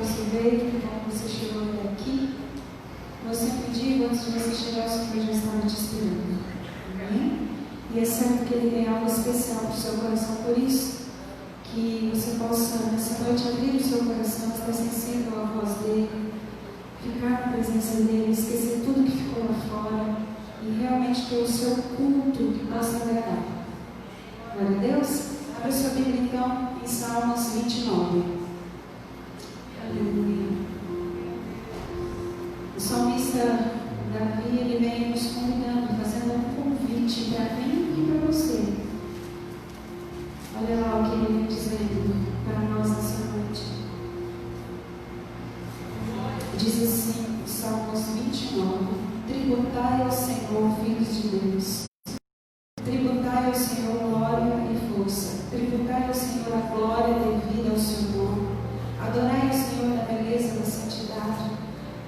você veio, que bom que você chegou até aqui. Eu sempre digo, antes de você chegar, o Senhor já estava te esperando. Amém? E é certo que Ele tem algo especial para o seu coração, por isso que você possa, nessa noite, abrir o seu coração, estar sensível à voz dEle, ficar na presença dEle, esquecer tudo que ficou lá fora e realmente ter o seu culto que possa agradar. Glória a Deus. Abra sua Bíblia então em Salmos 29. Aleluia. O salmista Davi, ele vem nos convidando, fazendo um convite para mim e para você. Olha lá o que ele vem dizendo para nós nessa noite. Diz assim, Salmos 29: tributai ao Senhor, filhos de Deus. Tributai ao Senhor glória e força. Tributai ao Senhor a glória devida ao seu nome. Adorai ao Senhor na beleza da santidade.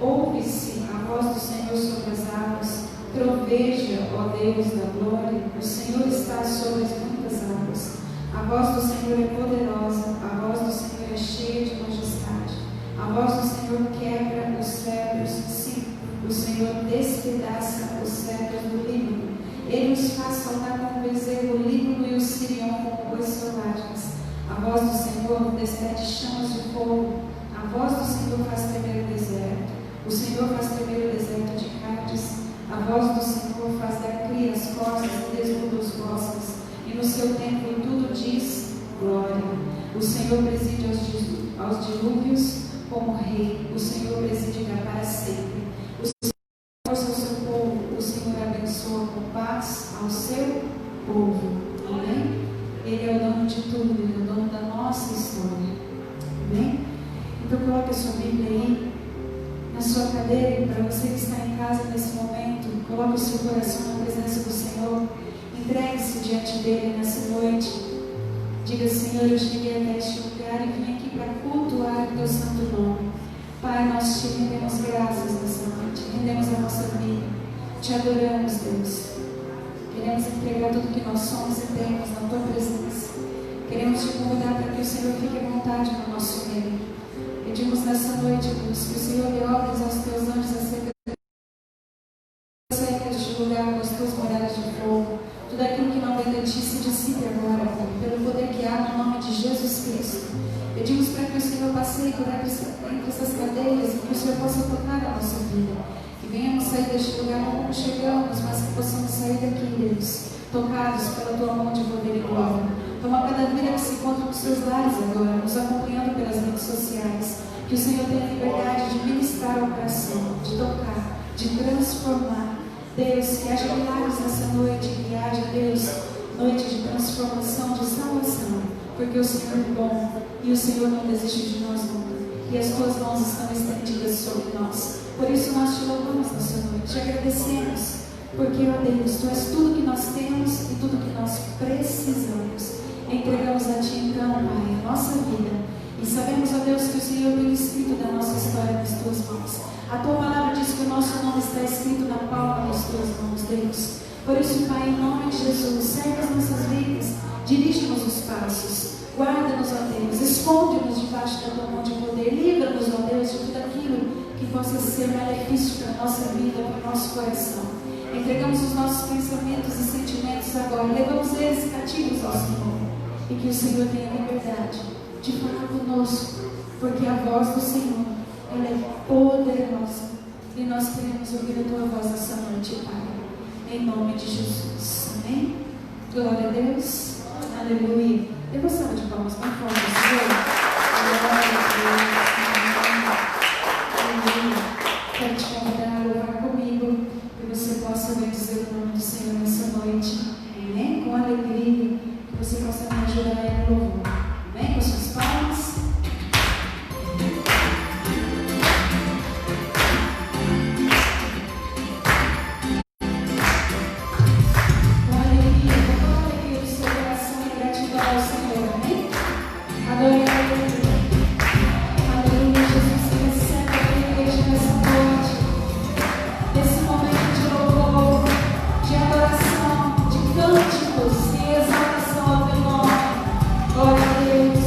Ouve-se a voz do Senhor sobre as águas. Troveja, ó Deus da glória. O Senhor está sobre as muitas águas. A voz do Senhor é poderosa. A voz do Senhor é cheia de majestade. A voz do Senhor quebra os cedros. Sim, o Senhor despedaça os cedros do Líbano. Ele os faz saltar como o bezerro, o Líbano e o Sirion como bois selvagens. A voz do Senhor despede chamas de fogo. A voz do Senhor faz tremer o deserto. O Senhor faz tremer o deserto de Cádiz. A voz do Senhor faz dar cria as costas e desnuda os bosques. E no seu templo tudo diz glória. O Senhor preside aos dilúvios como rei. O Senhor presidirá para sempre. O Senhor força ao seu povo. O Senhor abençoa com paz ao seu povo. Amém? Ele é o dono de tudo. Ele é o dono da nossa história. Amém? Então coloque a sua Bíblia aí na sua cadeira, e para você que está em casa nesse momento, coloque o seu coração na presença do Senhor, entregue-se diante dele nessa noite. Diga: Senhor, eu cheguei até este lugar e vim aqui para cultuar o teu santo nome. Pai, nós te rendemos graças nessa noite, rendemos a nossa vida, te adoramos, Deus. Queremos entregar tudo que nós somos e temos na tua presença. Queremos te convidar para que o Senhor fique à vontade no nosso meio. Pedimos nessa noite, Deus, que o Senhor dê ordens aos teus anjos acerca deste lugar, com as tuas moradas de fogo. Tudo aquilo que não vem de ti se dissipe agora, Pai, pelo poder que há no nome de Jesus Cristo. Pedimos para que o Senhor passeie por entre essas cadeiras e que o Senhor possa tocar a nossa vida. Que venhamos sair deste lugar não como chegamos, mas que possamos sair daqui, Deus, tocados pela tua mão de poder e glória. Toma cada vida que se encontra nos seus lares agora, nos acompanhando pelas redes sociais. Que o Senhor tenha liberdade de ministrar ao coração, de tocar, de transformar. Deus, que haja milagres nessa noite, que haja, Deus, noite de transformação, de salvação. Porque o Senhor é bom e o Senhor não desiste de nós nunca. E as tuas mãos estão estendidas sobre nós. Por isso nós te louvamos nessa noite, te agradecemos. Porque, ó Deus, tu és tudo que nós temos e tudo que nós precisamos. Entregamos a ti então, Pai, a nossa vida. E sabemos, ó Deus, que o Senhor tem escrito da nossa história nas tuas mãos. A tua palavra diz que o nosso nome está escrito na palma das tuas mãos, Deus. Por isso, Pai, em nome de Jesus, serve as nossas vidas, dirige-nos os passos, guarda-nos, ó Deus, esconde-nos debaixo da tua mão de poder, livra-nos, ó Deus, de tudo aquilo que possa ser malefício para a nossa vida, para o nosso coração. Entregamos os nossos pensamentos e sentimentos agora, levamos eles cativos ao Senhor. E que o Senhor tenha liberdade de falar conosco, porque a voz do Senhor, ela é poderosa. E nós queremos ouvir a tua voz essa noite, Pai, em nome de Jesus. Amém? Glória a Deus. Aleluia. Dê uma salva de palmas bem forte, Senhor. Glória a Deus. Aleluia. Quero te convidar a louvar comigo, que você possa bendizer o nome do Senhor nessa noite. Amém? Com alegria, que você possa me ajudar a louvar. Amém? Com suas palmas. Com alegria do seu coração e gratidão ao Senhor. Amém? Adore a Ele. Aleluia, Jesus, recebe a igreja nessa noite. Nesse momento de louvor, de adoração, de cânticos e exaltação ao teu nome. Glória a Deus.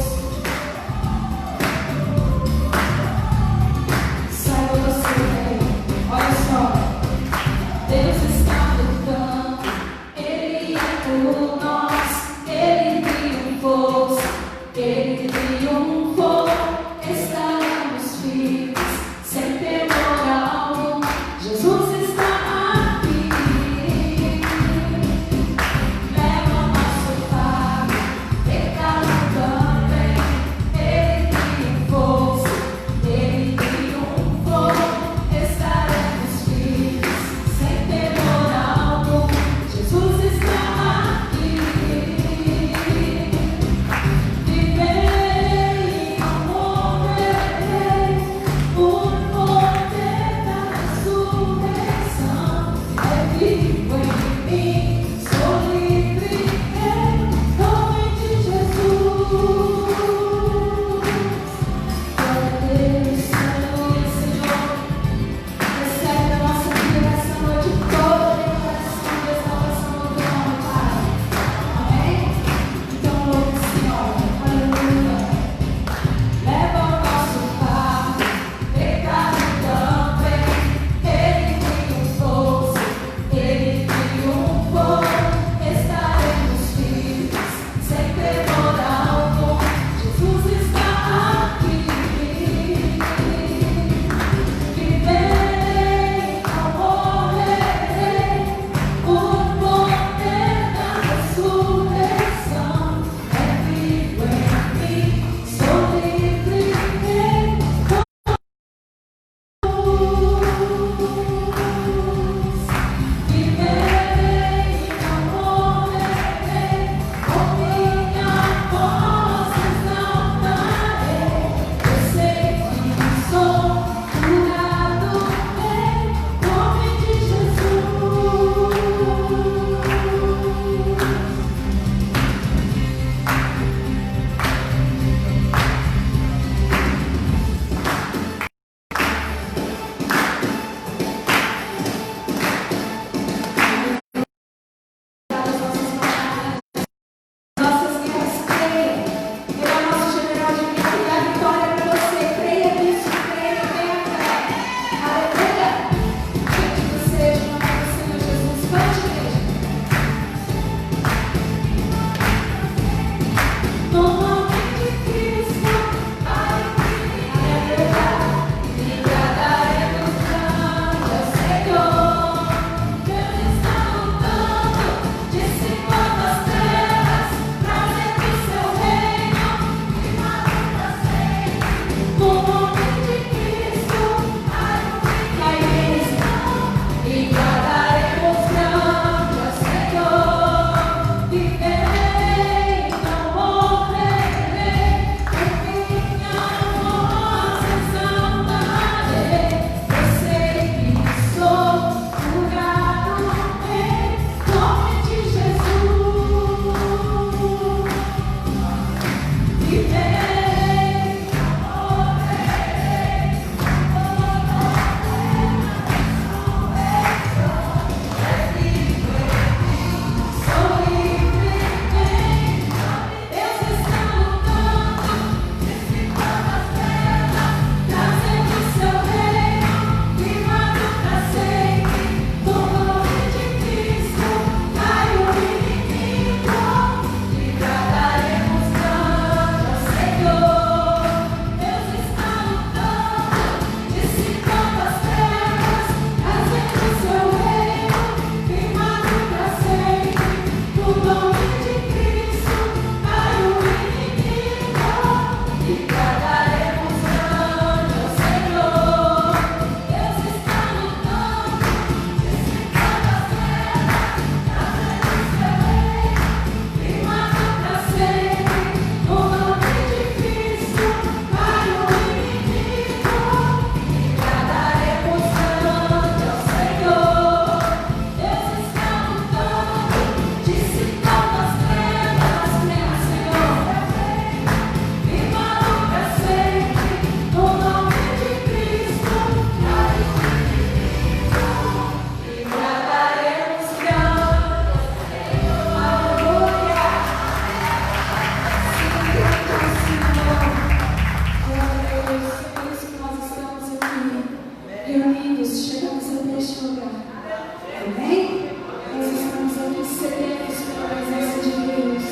lugar. Amém? Nós estamos aqui sedentos pela presença de Deus.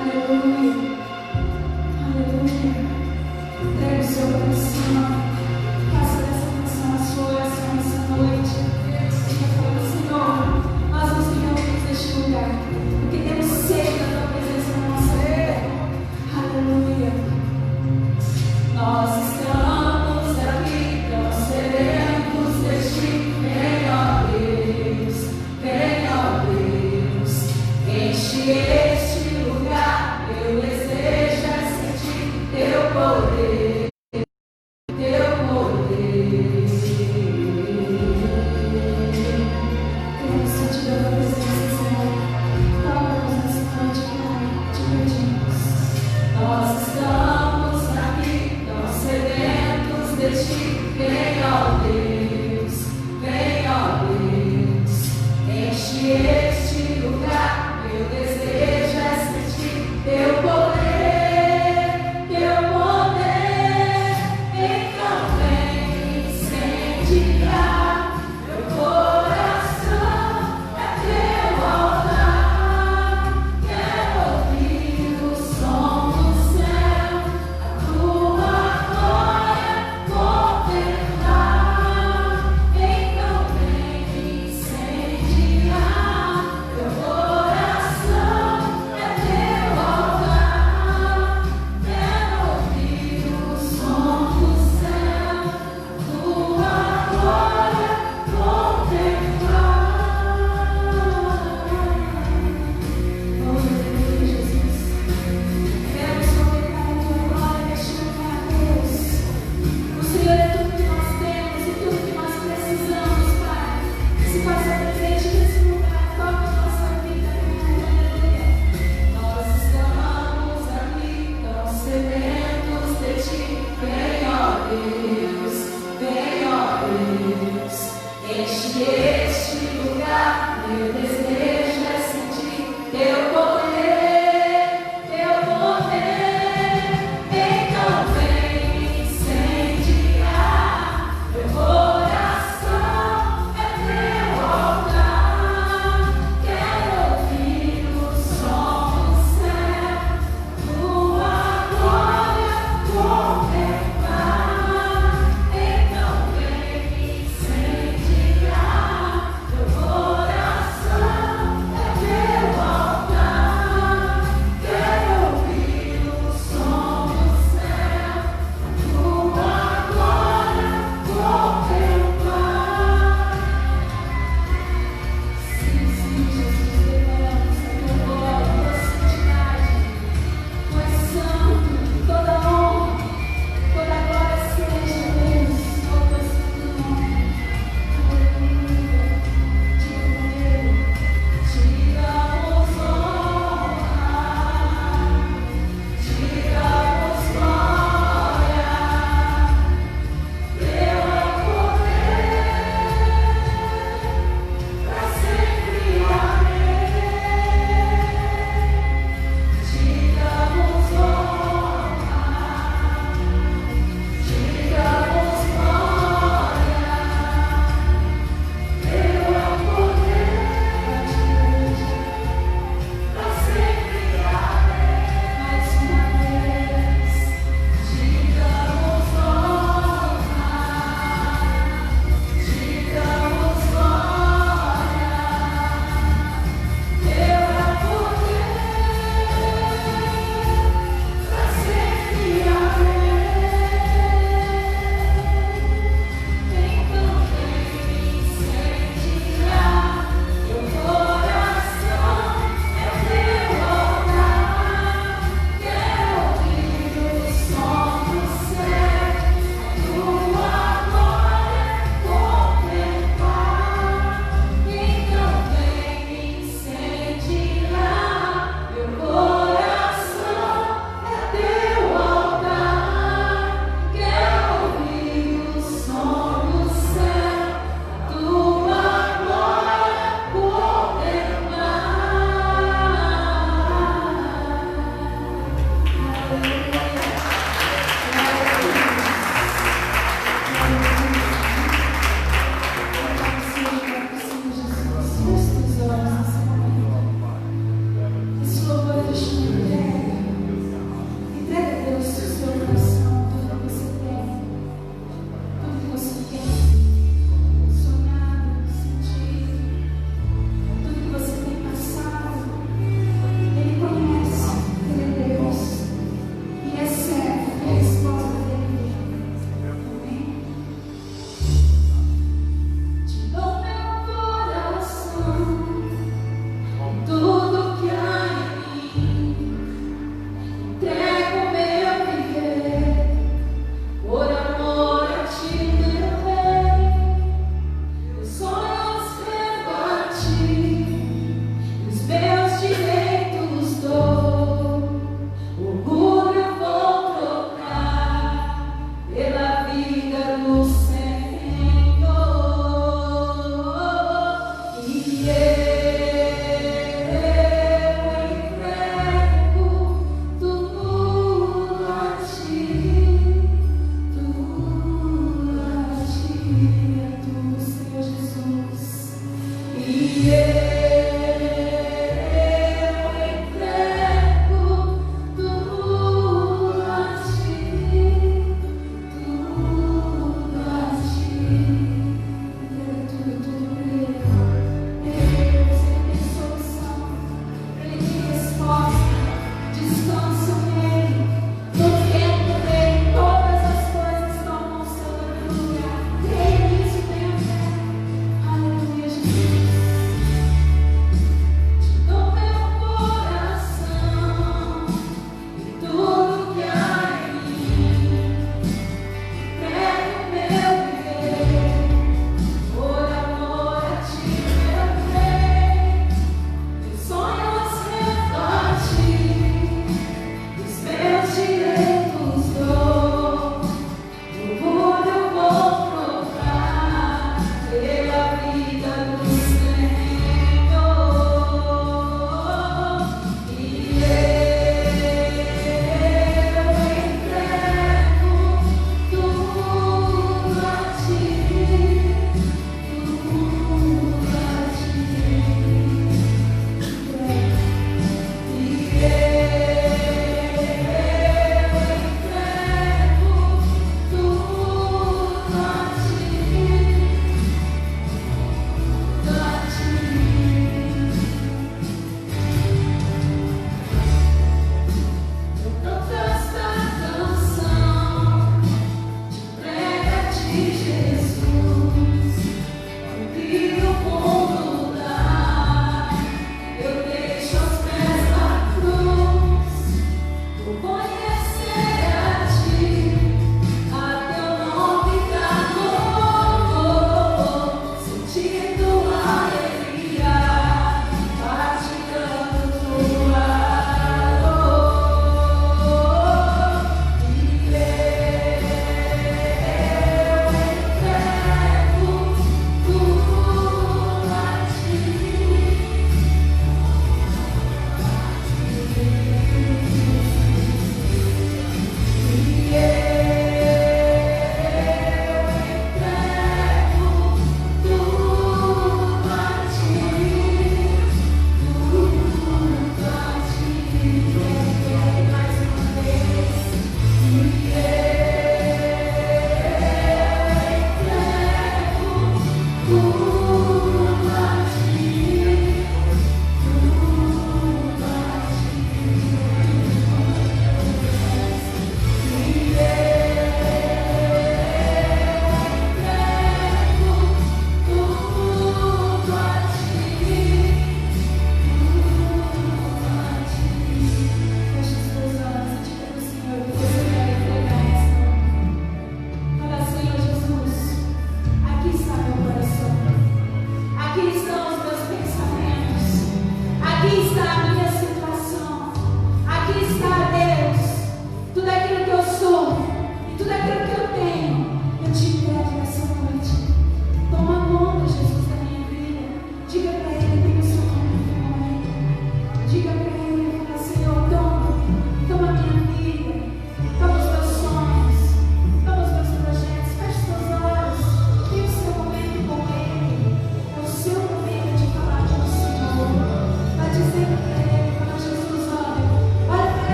Aleluia. Aleluia. Entregue o seu coração. Faça dessa canção a sua oração essa noite. Diga para o Senhor, nós nos reunimos neste lugar, porque temos sede da tua presença na nossa vida. Aleluia. Nós estamos aqui, tão sedentos de ti. Vem, ó Deus, enche este lugar. Meu desejo é sentir teu poder, teu poder. Queremos sentir a tua presença, Senhor. Toca-nos nessa noite, Pai, te pedimos. Nós estamos aqui, tão sedentos de ti. Vem, ó Deus, enche este lugar. Meu desejo é sentir teu poder, teu poder. Então vem incendiar meu coração, é teu altar. Quero ouvir o som do céu, a tua glória contemplar. Então vem incendiar meu coração, é teu altar. Quero ouvir o som do céu, a tua glória contemplar. Oh, Jesus, queremos contemplar a tua glória neste lugar, Deus. O Senhor é tudo que nós temos e tudo que nós precisamos, Pai. Se faça presente nesse lugar, toca a nossa vida, aleluia. Nós estamos aqui, tão sedentos de ti. Vem, ó Deus, enche este lugar. Meu desejo é sentir teu poder, teu poder. Então vem incendiar meu coração, é teu altar. Quero ouvir o som do céu, tua glória contemplar. Então vem incendiar meu coração, é teu altar. Quero ouvir o som do céu, tua glória contemplar. Sim, Jesus, declaramos a tua glória, a tua santidade. Tu és santo, toda honra, toda glória seja, Deus, ao teu santo nome. Aleluia. Diga comigo. Te damos honra, te damos glória. Teu é o poder, pra sempre, amém. Te damos honra, te damos glória. Teu é o poder, pra sempre, amém. Mais uma vez, te damos honra, te damos glória. Teu é o poder, pra sempre, amém. Então vem incendiar meu coração, é teu altar. Quero ouvir o som do céu, a tua glória contemplar. Então vem incendiar meu coração, é teu altar. Quero ouvir o som do céu, a tua glória contemplar. Aleluia.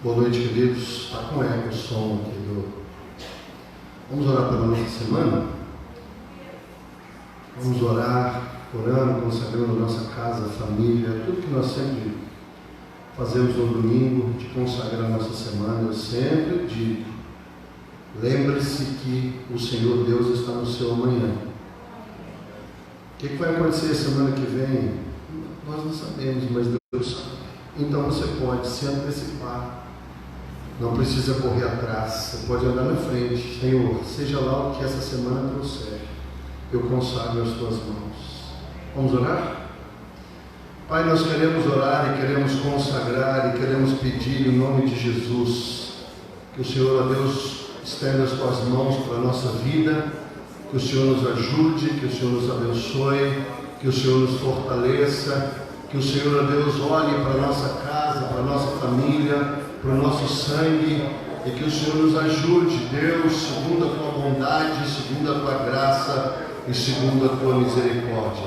Boa noite, queridos. Está com eco o som aqui do... Vamos orar pela nossa semana? Vamos orar, orando, consagrando a nossa casa, família, tudo que nós sempre fazemos no domingo, de consagrar a nossa semana. Eu sempre digo, lembre-se que o Senhor Deus está no seu amanhã. O que vai acontecer semana que vem? Nós não sabemos, mas Deus sabe. Então você pode se antecipar. Não precisa correr atrás, você pode andar na frente. Senhor, seja lá o que essa semana trouxer, eu consagro as tuas mãos. Vamos orar? Pai, nós queremos orar e queremos consagrar e queremos pedir em nome de Jesus que o Senhor, ó Deus, estenda as tuas mãos para a nossa vida, que o Senhor nos ajude, que o Senhor nos abençoe, que o Senhor nos fortaleça, que o Senhor, ó Deus, olhe para a nossa casa, para a nossa família, para o nosso sangue, e que o Senhor nos ajude, Deus, segundo a tua bondade, segundo a tua graça e segundo a tua misericórdia.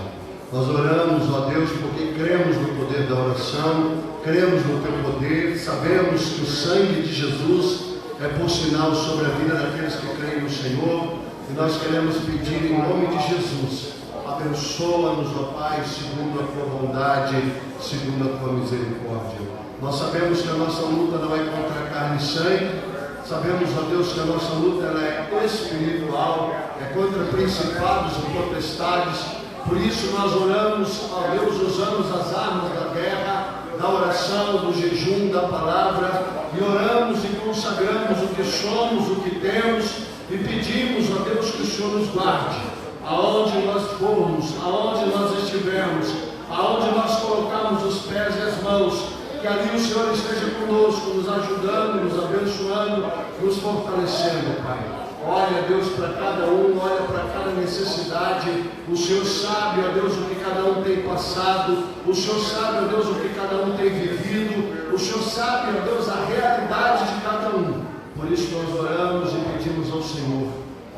Nós oramos, ó Deus, porque cremos no poder da oração, cremos no teu poder, sabemos que o sangue de Jesus é por sinal sobre a vida daqueles que creem no Senhor, e nós queremos pedir em nome de Jesus, abençoa-nos, ó Pai, segundo a tua bondade, segundo a tua misericórdia. Nós sabemos que a nossa luta não é contra carne e sangue, sabemos, ó Deus, que a nossa luta ela é espiritual, é contra principados e potestades. Por isso nós oramos, ó Deus, usamos as armas da guerra, da oração, do jejum, da palavra, e oramos e consagramos o que somos, o que temos, e pedimos, ó Deus, que o Senhor nos guarde, aonde nós formos, aonde nós estivermos, aonde nós colocamos os pés e as mãos, que ali o Senhor esteja conosco, nos ajudando, nos abençoando, nos fortalecendo, Pai. Olha, Deus, para cada um, olha para cada necessidade. O Senhor sabe, ó Deus, o que cada um tem passado. O Senhor sabe, ó Deus, o que cada um tem vivido. O Senhor sabe, ó Deus, a realidade de cada um. Por isso nós oramos e pedimos ao Senhor,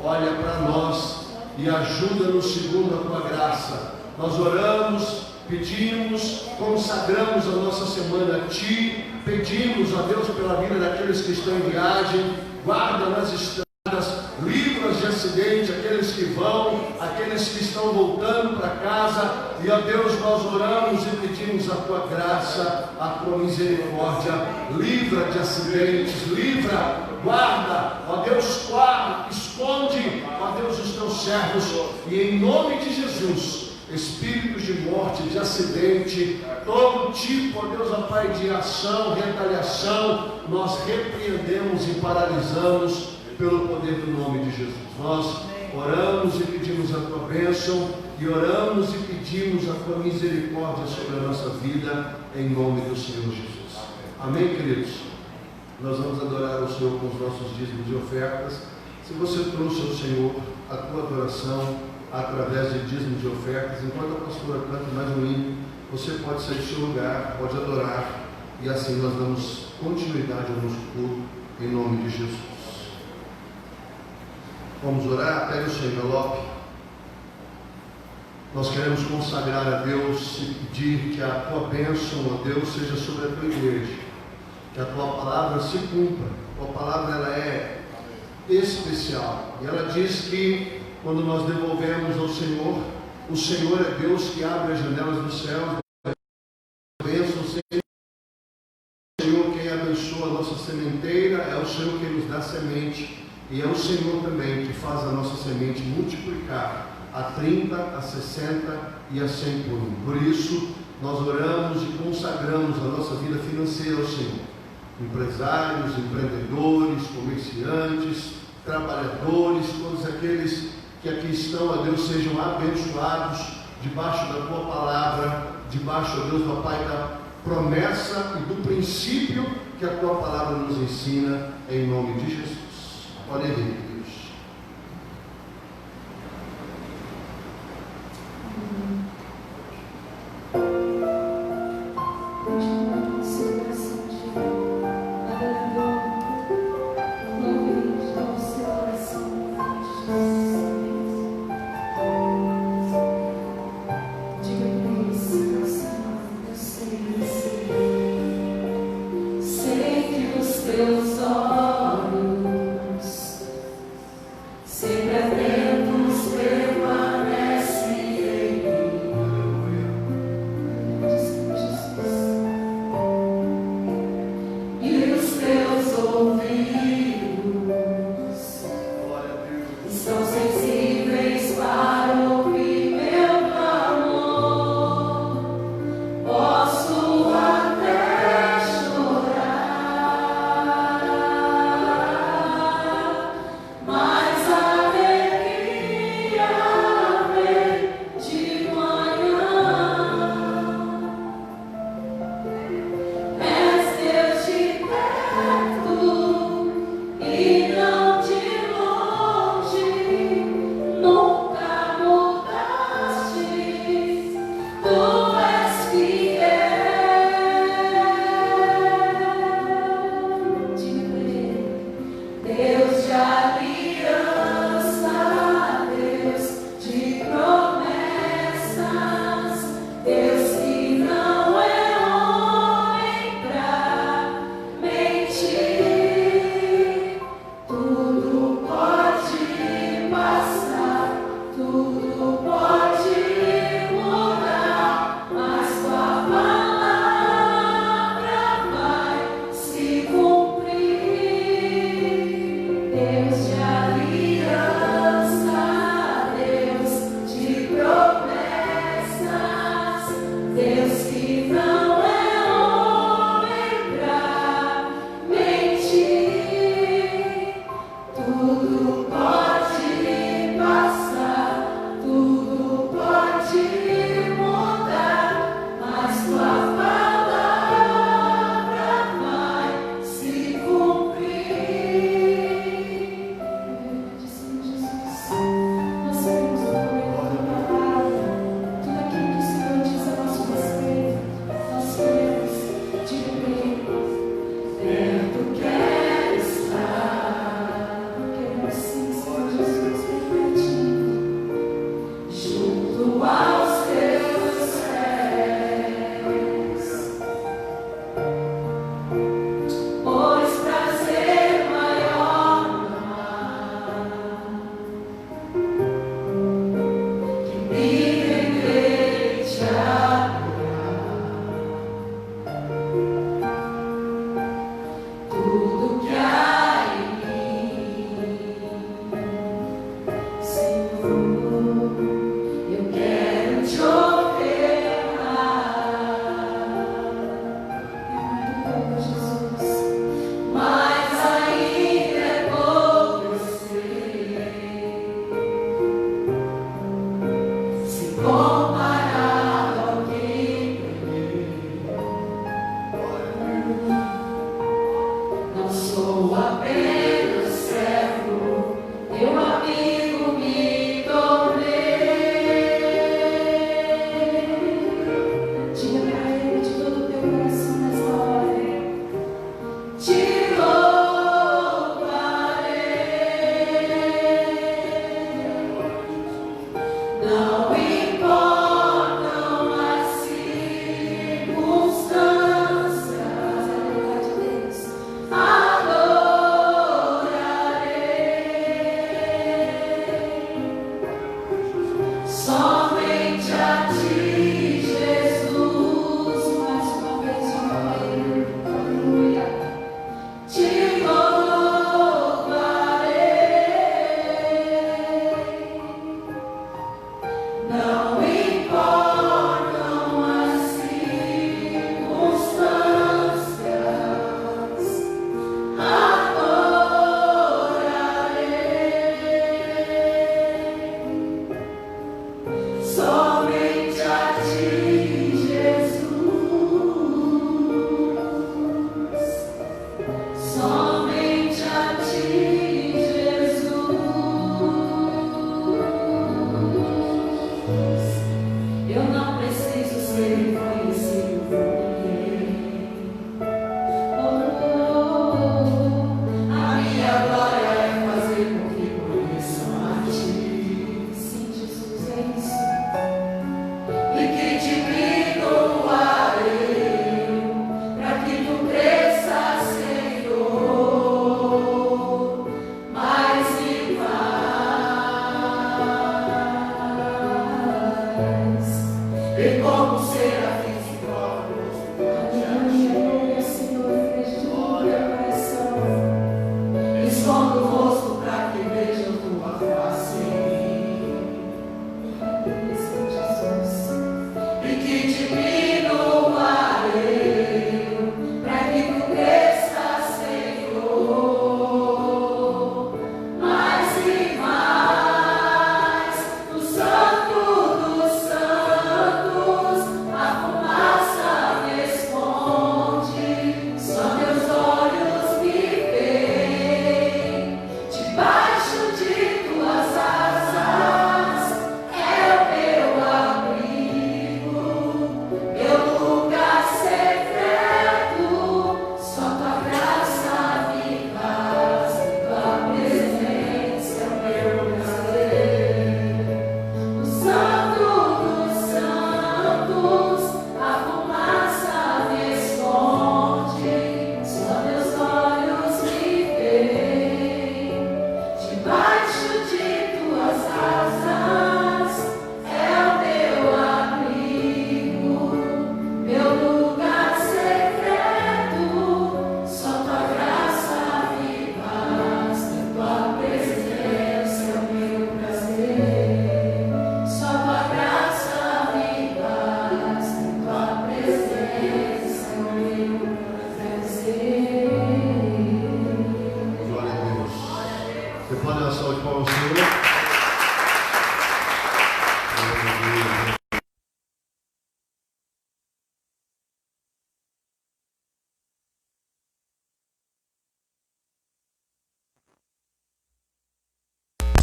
olha para nós e ajuda-nos segundo a tua graça. Nós oramos, pedimos, consagramos a nossa semana a Ti, pedimos a Deus pela vida daqueles que estão em viagem, guarda nas estradas, livra-os de acidente, aqueles que vão, aqueles que estão voltando para casa, e a Deus nós oramos e pedimos a Tua graça, a Tua misericórdia, livra de acidentes, livra, guarda, ó Deus, guarda, esconde, ó Deus, os Teus servos, e em nome de Jesus, espíritos de morte, de acidente, todo tipo, ó Deus, ó Pai, de ação, retaliação, nós repreendemos e paralisamos pelo poder do nome de Jesus. Nós oramos e pedimos a tua bênção, e oramos e pedimos a tua misericórdia sobre a nossa vida, em nome do Senhor Jesus. Amém, queridos? Nós vamos adorar o Senhor com os nossos dízimos e ofertas. Se você trouxe ao Senhor a tua adoração através de dízimos e ofertas, enquanto a pastora canta mais um hino, você pode sair do seu lugar, pode adorar, e assim nós damos continuidade ao nosso culto, em nome de Jesus. Vamos orar, pegue o seu envelope. Nós queremos consagrar a Deus e pedir que a tua bênção, ó Deus, seja sobre a tua igreja, que a tua palavra se cumpra. A tua palavra ela é especial, e ela diz que quando nós devolvemos ao Senhor, o Senhor é Deus que abre as janelas dos céus, bênção, o Senhor quem abençoa a nossa sementeira, é o Senhor quem nos dá semente, e é o Senhor também que faz a nossa semente multiplicar a 30, a 60 e a 100 por um. Por isso, nós oramos e consagramos a nossa vida financeira ao Senhor. Empresários, empreendedores, comerciantes, trabalhadores, todos aqueles que aqui estão, ó Deus, sejam abençoados debaixo da tua palavra, debaixo, ó Deus, ó Pai, da promessa e do princípio que a tua palavra nos ensina, em nome de Jesus. Podem vir, Deus. Sei que você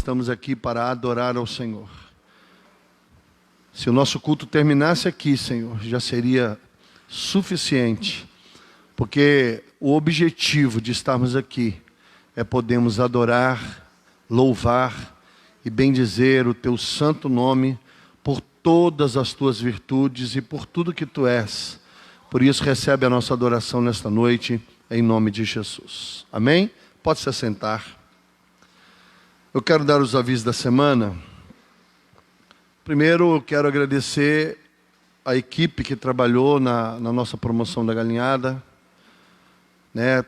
estamos aqui para adorar ao Senhor. Se o nosso culto terminasse aqui, Senhor, já seria suficiente, porque o objetivo de estarmos aqui é podermos adorar, louvar e bendizer o Teu santo nome por todas as Tuas virtudes e por tudo que Tu és. Por isso, recebe a nossa adoração nesta noite, em nome de Jesus. Amém? Pode se assentar. Eu quero dar os avisos da semana. Primeiro, eu quero agradecer a equipe que trabalhou na nossa promoção da galinhada. Né?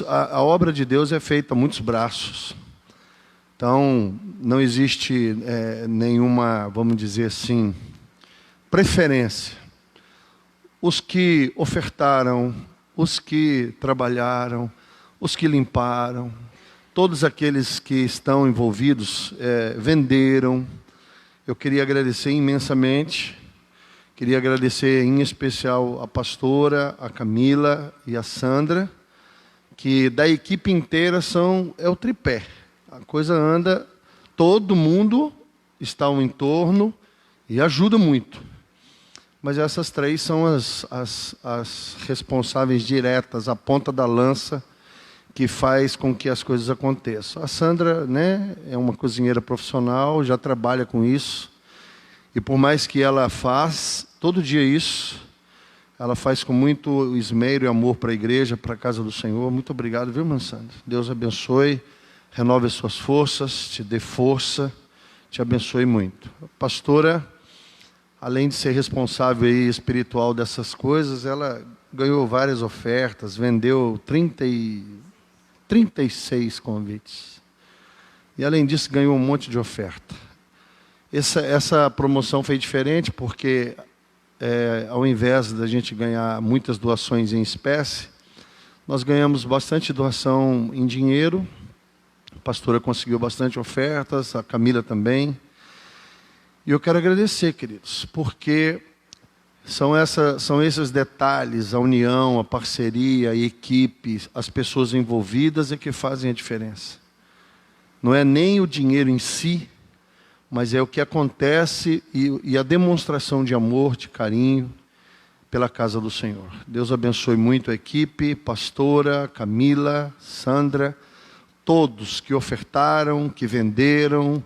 A obra de Deus é feita a muitos braços. Então, não existe nenhuma, vamos dizer assim, preferência. Os que ofertaram, os que trabalharam, os que limparam, todos aqueles que estão envolvidos, venderam. Eu queria agradecer imensamente, queria agradecer em especial a pastora, a Camila e a Sandra, que da equipe inteira é o tripé. A coisa anda, todo mundo está ao entorno e ajuda muito. Mas essas três são as responsáveis diretas, a ponta da lança, que faz com que as coisas aconteçam. A Sandra, né, é uma cozinheira profissional, já trabalha com isso. E por mais que ela faz todo dia isso, ela faz com muito esmero e amor para a igreja, para a casa do Senhor. Muito obrigado, viu, irmã Sandra? Deus abençoe, renove as suas forças, te dê força, te abençoe muito. A pastora, além de ser responsável e espiritual dessas coisas, ela ganhou várias ofertas, vendeu 36 convites. E além disso, ganhou um monte de oferta. Essa promoção foi diferente porque, ao invés da gente ganhar muitas doações em espécie, nós ganhamos bastante doação em dinheiro. A pastora conseguiu bastante ofertas, a Camila também. E eu quero agradecer, queridos, porque são esses detalhes, a união, a parceria, a equipe, as pessoas envolvidas é que fazem a diferença. Não é nem o dinheiro em si, mas é o que acontece e a demonstração de amor, de carinho pela casa do Senhor. Deus abençoe muito a equipe, pastora, Camila, Sandra, todos que ofertaram, que venderam,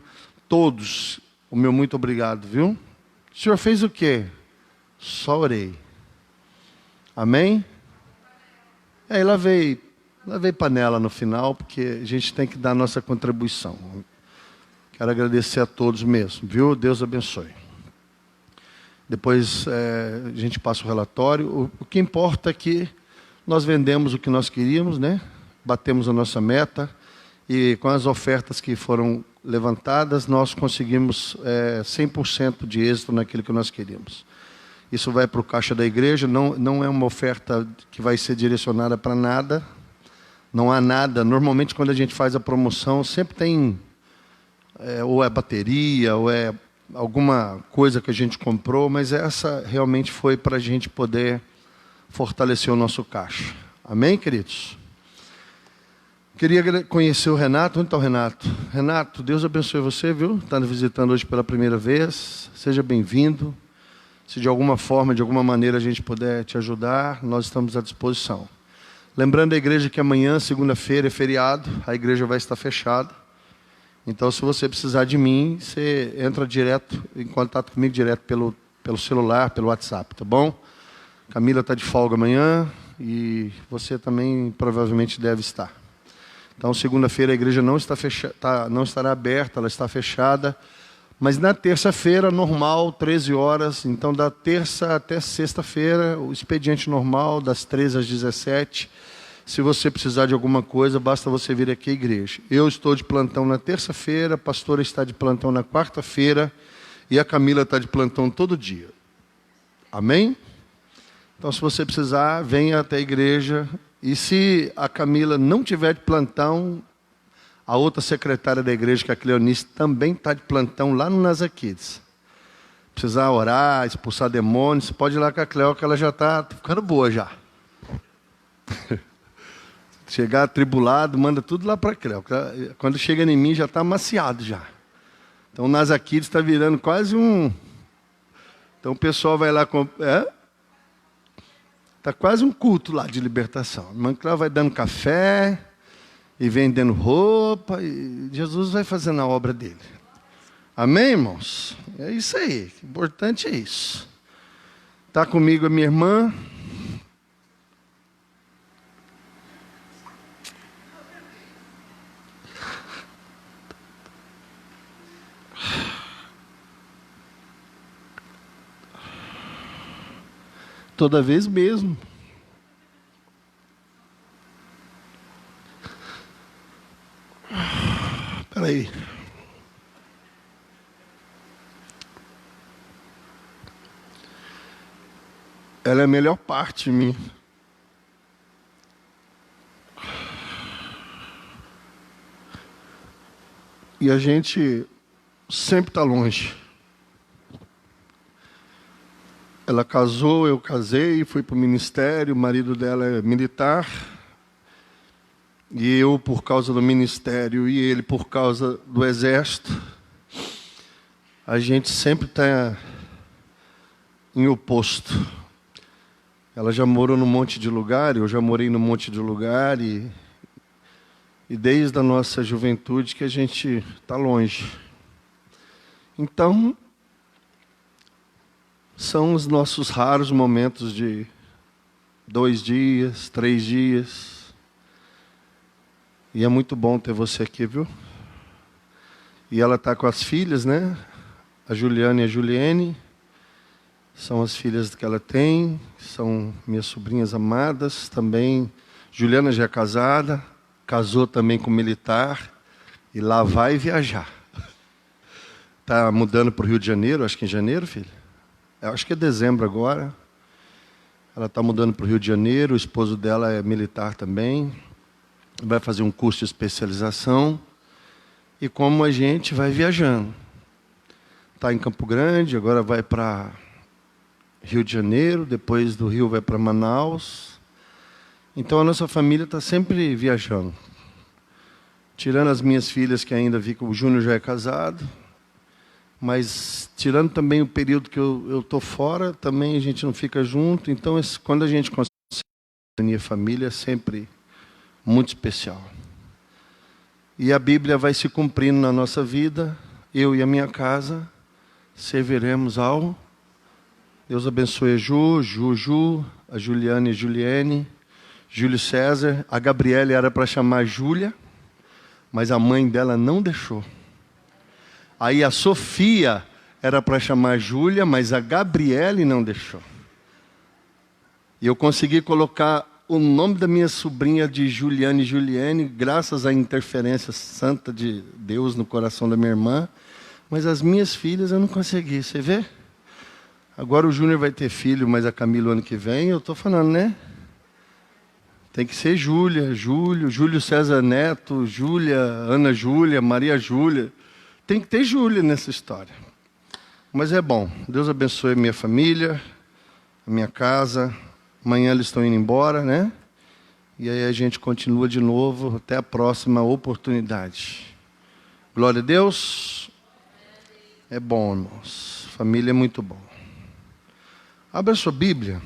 todos, o meu muito obrigado, viu? O senhor fez o quê? Só orei. Amém? E lavei panela no final, porque a gente tem que dar a nossa contribuição. Quero agradecer a todos mesmo, viu? Deus abençoe. Depois a gente passa o relatório. O que importa é que nós vendemos o que nós queríamos, né? Batemos a nossa meta. E com as ofertas que foram levantadas, nós conseguimos 100% de êxito naquilo que nós queríamos. Isso vai para o caixa da igreja, não é uma oferta que vai ser direcionada para nada. Não há nada. Normalmente, quando a gente faz a promoção, sempre tem, ou é bateria, ou é alguma coisa que a gente comprou, mas essa realmente foi para a gente poder fortalecer o nosso caixa. Amém, queridos? Queria conhecer o Renato. Onde está o Renato? Renato, Deus abençoe você, viu? Está nos visitando hoje pela primeira vez. Seja bem-vindo. Se de alguma forma, de alguma maneira a gente puder te ajudar, nós estamos à disposição. Lembrando a igreja que amanhã, segunda-feira, é feriado, a igreja vai estar fechada. Então, se você precisar de mim, você entra direto, em contato comigo direto pelo celular, pelo WhatsApp, tá bom? Camila está de folga amanhã e você também provavelmente deve estar. Então, segunda-feira a igreja não estará aberta, ela está fechada. Mas na terça-feira, normal, 13 horas. Então, da terça até sexta-feira, o expediente normal, das 13 às 17. Se você precisar de alguma coisa, basta você vir aqui à igreja. Eu estou de plantão na terça-feira, a pastora está de plantão na quarta-feira e a Camila está de plantão todo dia. Amém? Então, se você precisar, venha até a igreja. E se a Camila não tiver de plantão, a outra secretária da igreja, que é a Cleonice, também está de plantão lá no Nasa Kids. Precisar orar, expulsar demônios, você pode ir lá com a Cleo, que ela já está ficando boa já. Chegar atribulado, manda tudo lá para Creu. Quando chega em mim, já está amaciado já. Então o Nazaquides está virando quase um... Então o pessoal vai lá... Está quase um culto lá de libertação. A irmã Cléo vai dando café e vendendo roupa. E Jesus vai fazendo a obra dele. Amém, irmãos? É isso aí. O importante é isso. Está comigo a minha irmã. Toda vez mesmo. Espera aí. Ela é a melhor parte de mim. E a gente sempre está longe. Ela casou, eu casei, fui para o ministério, o marido dela é militar. E eu por causa do ministério e ele por causa do exército. A gente sempre está em oposto. Ela já morou num monte de lugar, eu já morei num monte de lugar. E desde a nossa juventude que a gente está longe. Então... são os nossos raros momentos de 2 dias, 3 dias. E é muito bom ter você aqui, viu? E ela está com as filhas, né? A Juliana e a Juliene. São as filhas que ela tem. São minhas sobrinhas amadas. Também, Juliana já é casada. Casou também com militar. E lá vai viajar. Está mudando para o Rio de Janeiro, acho que em janeiro, filha? Acho que é dezembro agora. Ela está mudando para o Rio de Janeiro. O esposo dela é militar também. Vai fazer um curso de especialização. E como a gente vai viajando. Está em Campo Grande, agora vai para Rio de Janeiro. Depois do Rio vai para Manaus. Então a nossa família está sempre viajando. Tirando as minhas filhas que ainda ficam... O Júnior já é casado. Mas, tirando também o período que eu estou fora, também a gente não fica junto. Então, quando a gente consegue unir a família, é sempre muito especial. E a Bíblia vai se cumprindo na nossa vida. Eu e a minha casa serviremos ao... Deus abençoe a Ju, a Juliana e a Juliene, Júlio César. A Gabriele era para chamar Júlia, mas a mãe dela não deixou. Aí a Sofia era para chamar Júlia, mas a Gabriele não deixou. E eu consegui colocar o nome da minha sobrinha de Juliane e Juliene, graças à interferência santa de Deus no coração da minha irmã. Mas as minhas filhas eu não consegui, você vê? Agora o Júnior vai ter filho, mas a Camila ano que vem, eu estou falando, né? Tem que ser Júlia, Júlio César Neto, Júlia, Ana Júlia, Maria Júlia. Tem que ter Júlia nessa história. Mas é bom. Deus abençoe a minha família, a minha casa. Amanhã eles estão indo embora, né? E aí a gente continua de novo até a próxima oportunidade. Glória a Deus. É bom, irmãos. Família é muito bom. Abra a sua Bíblia.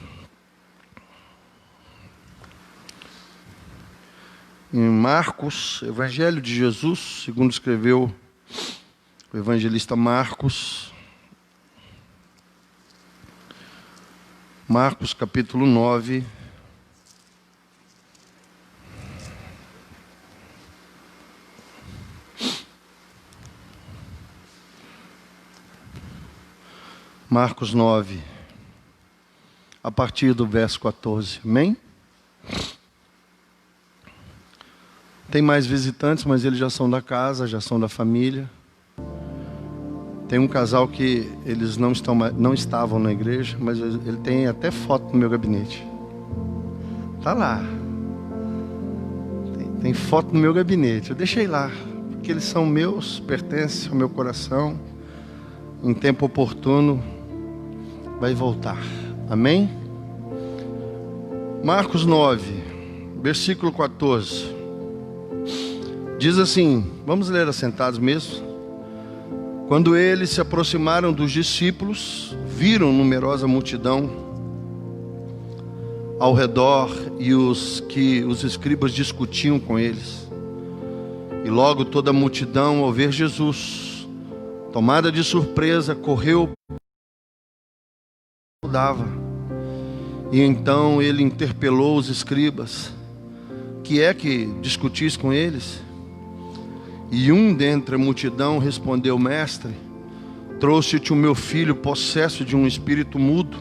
Em Marcos, Evangelho de Jesus, segundo escreveu o evangelista Marcos. Marcos capítulo 9. Marcos 9, a partir do verso 14. Amém? Tem mais visitantes, mas eles já são da casa, já são da família. Tem um casal que eles não estavam na igreja, mas ele tem até foto no meu gabinete. Está lá. Tem foto no meu gabinete. Eu deixei lá, porque eles são meus, pertencem ao meu coração. Em tempo oportuno, vai voltar. Amém? Marcos 9, versículo 14. Diz assim, vamos ler assentados mesmo. Quando eles se aproximaram dos discípulos, viram numerosa multidão ao redor e os escribas discutiam com eles. E logo toda a multidão, ao ver Jesus, tomada de surpresa, correu e então ele interpelou os escribas: que é que discutis com eles? E um dentre a multidão respondeu: mestre, trouxe-te o meu filho possesso de um espírito mudo,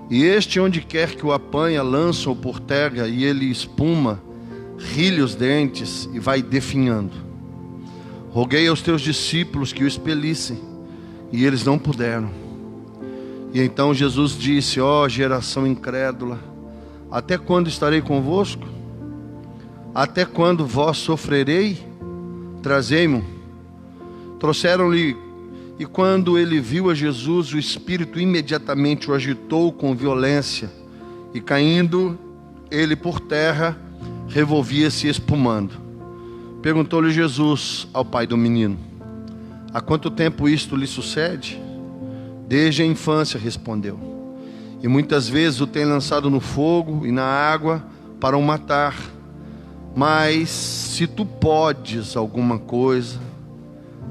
e este, onde quer que o apanha, lança-o por terra, e ele espuma, rilha os dentes e vai definhando. Roguei aos teus discípulos que o expelissem, e eles não puderam. E então Jesus disse: ó geração incrédula, até quando estarei convosco? Até quando vós sofrerei? Trazei-mo. Trouxeram-lhe, e quando ele viu a Jesus, o espírito imediatamente o agitou com violência, e caindo ele por terra, revolvia-se espumando. Perguntou-lhe Jesus ao pai do menino: há quanto tempo isto lhe sucede? Desde a infância, respondeu. E muitas vezes o tem lançado no fogo e na água para o matar. Mas se tu podes alguma coisa,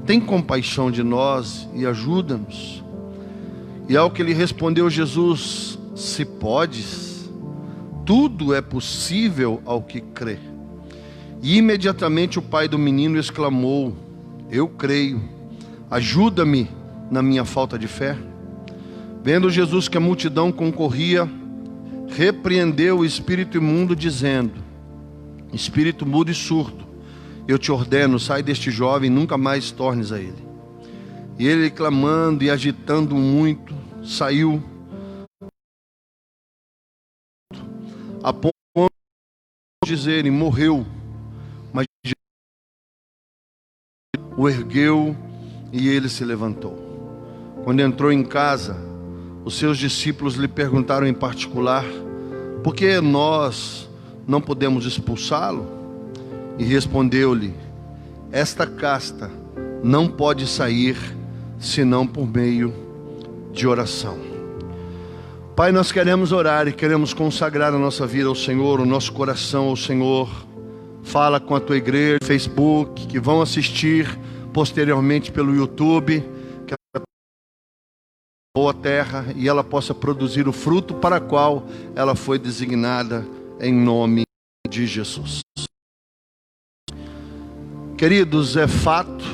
tem compaixão de nós e ajuda-nos. E ao que lhe respondeu Jesus: se podes, tudo é possível ao que crê. E imediatamente o pai do menino exclamou: eu creio, ajuda-me na minha falta de fé. Vendo Jesus que a multidão concorria, repreendeu o espírito imundo, dizendo: espírito mudo e surdo, eu te ordeno, sai deste jovem, nunca mais tornes a ele. E ele, clamando e agitando muito, saiu, a ponto de dizerem: morreu. Mas o ergueu e ele se levantou. Quando entrou em casa, os seus discípulos lhe perguntaram em particular: por que nós não podemos expulsá-lo? E respondeu-lhe: esta casta não pode sair senão por meio de oração. Pai, nós queremos orar e queremos consagrar a nossa vida ao Senhor, o nosso coração ao Senhor. Fala com a tua igreja, Facebook, que vão assistir posteriormente pelo YouTube, que a boa terra e ela possa produzir o fruto para o qual ela foi designada, em nome de Jesus. Queridos, é fato,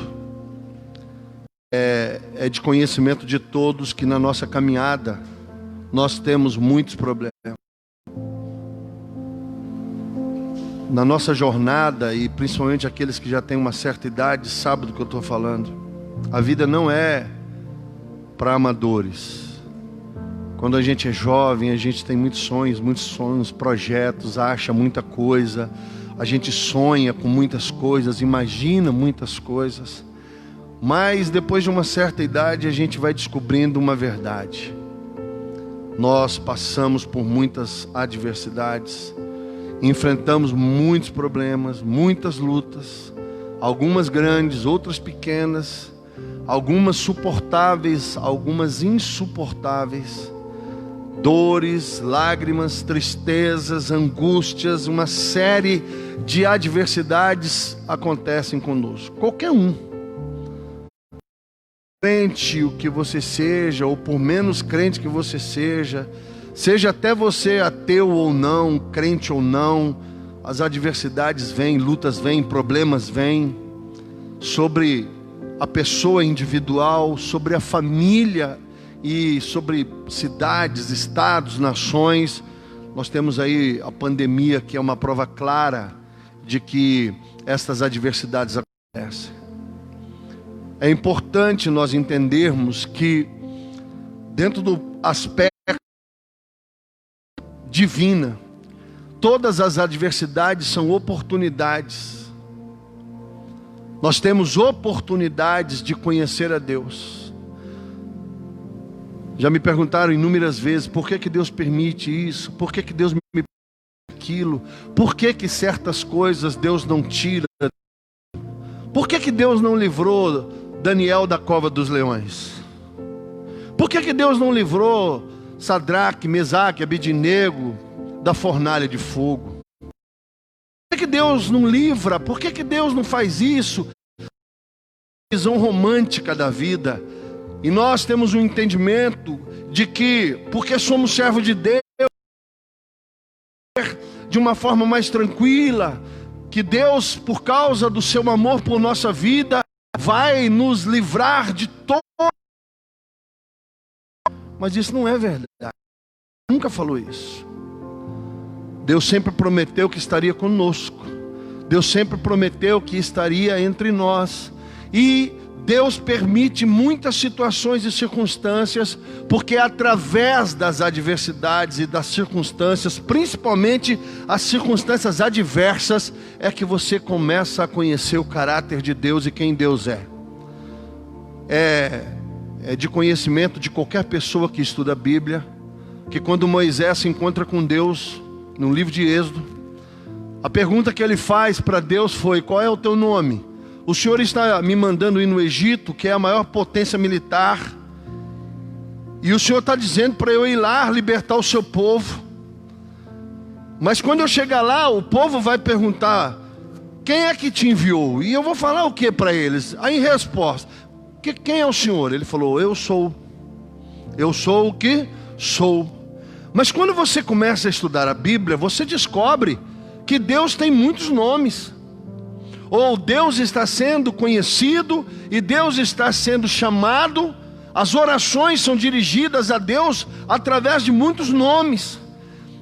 é de conhecimento de todos que na nossa caminhada nós temos muitos problemas. Na nossa jornada, e principalmente aqueles que já têm uma certa idade, sabem do que eu estou falando. A vida não é para amadores. Quando a gente é jovem, a gente tem muitos sonhos, projetos, acha muita coisa. A gente sonha com muitas coisas, imagina muitas coisas. Mas depois de uma certa idade, a gente vai descobrindo uma verdade. Nós passamos por muitas adversidades, enfrentamos muitos problemas, muitas lutas, algumas grandes, outras pequenas, algumas suportáveis, algumas insuportáveis, dores, lágrimas, tristezas, angústias, uma série de adversidades acontecem conosco. Qualquer um, crente o que você seja, ou por menos crente que você seja até você ateu ou não, crente ou não, as adversidades vêm, lutas vêm, problemas vêm, sobre a pessoa individual, sobre a família e sobre cidades, estados, nações. Nós temos aí a pandemia, que é uma prova clara de que estas adversidades acontecem. É importante nós entendermos que dentro do aspecto divina, todas as adversidades são oportunidades. Nós temos oportunidades de conhecer a Deus. Já me perguntaram inúmeras vezes: por que Deus permite isso? Por que Deus me permite aquilo? Por que que certas coisas Deus não tira? Por que que Deus não livrou Daniel da cova dos leões? Por que que Deus não livrou Sadraque, Mesaque, Abednego da fornalha de fogo? Por que Deus não livra? Por que Deus não faz isso? Visão romântica da vida. E nós temos um entendimento de que, porque somos servos de Deus, de uma forma mais tranquila, que Deus, por causa do seu amor por nossa vida, vai nos livrar de todo. Mas isso não é verdade. Nunca falou isso. Deus sempre prometeu que estaria conosco. Deus sempre prometeu que estaria entre nós. E Deus permite muitas situações e circunstâncias, porque através das adversidades e das circunstâncias, principalmente as circunstâncias adversas, é que você começa a conhecer o caráter de Deus e quem Deus é. É de conhecimento de qualquer pessoa que estuda a Bíblia, que quando Moisés se encontra com Deus, no livro de Êxodo, a pergunta que ele faz para Deus foi: qual é o teu nome? O Senhor está me mandando ir no Egito, que é a maior potência militar, e o Senhor está dizendo para eu ir lá libertar o seu povo. Mas quando eu chegar lá, o povo vai perguntar: quem é que te enviou? E eu vou falar o que para eles? Aí em resposta: quem é o Senhor? Ele falou: eu sou o que sou. Mas quando você começa a estudar a Bíblia, você descobre que Deus tem muitos nomes. Ou Deus está sendo conhecido e Deus está sendo chamado. As orações são dirigidas a Deus através de muitos nomes.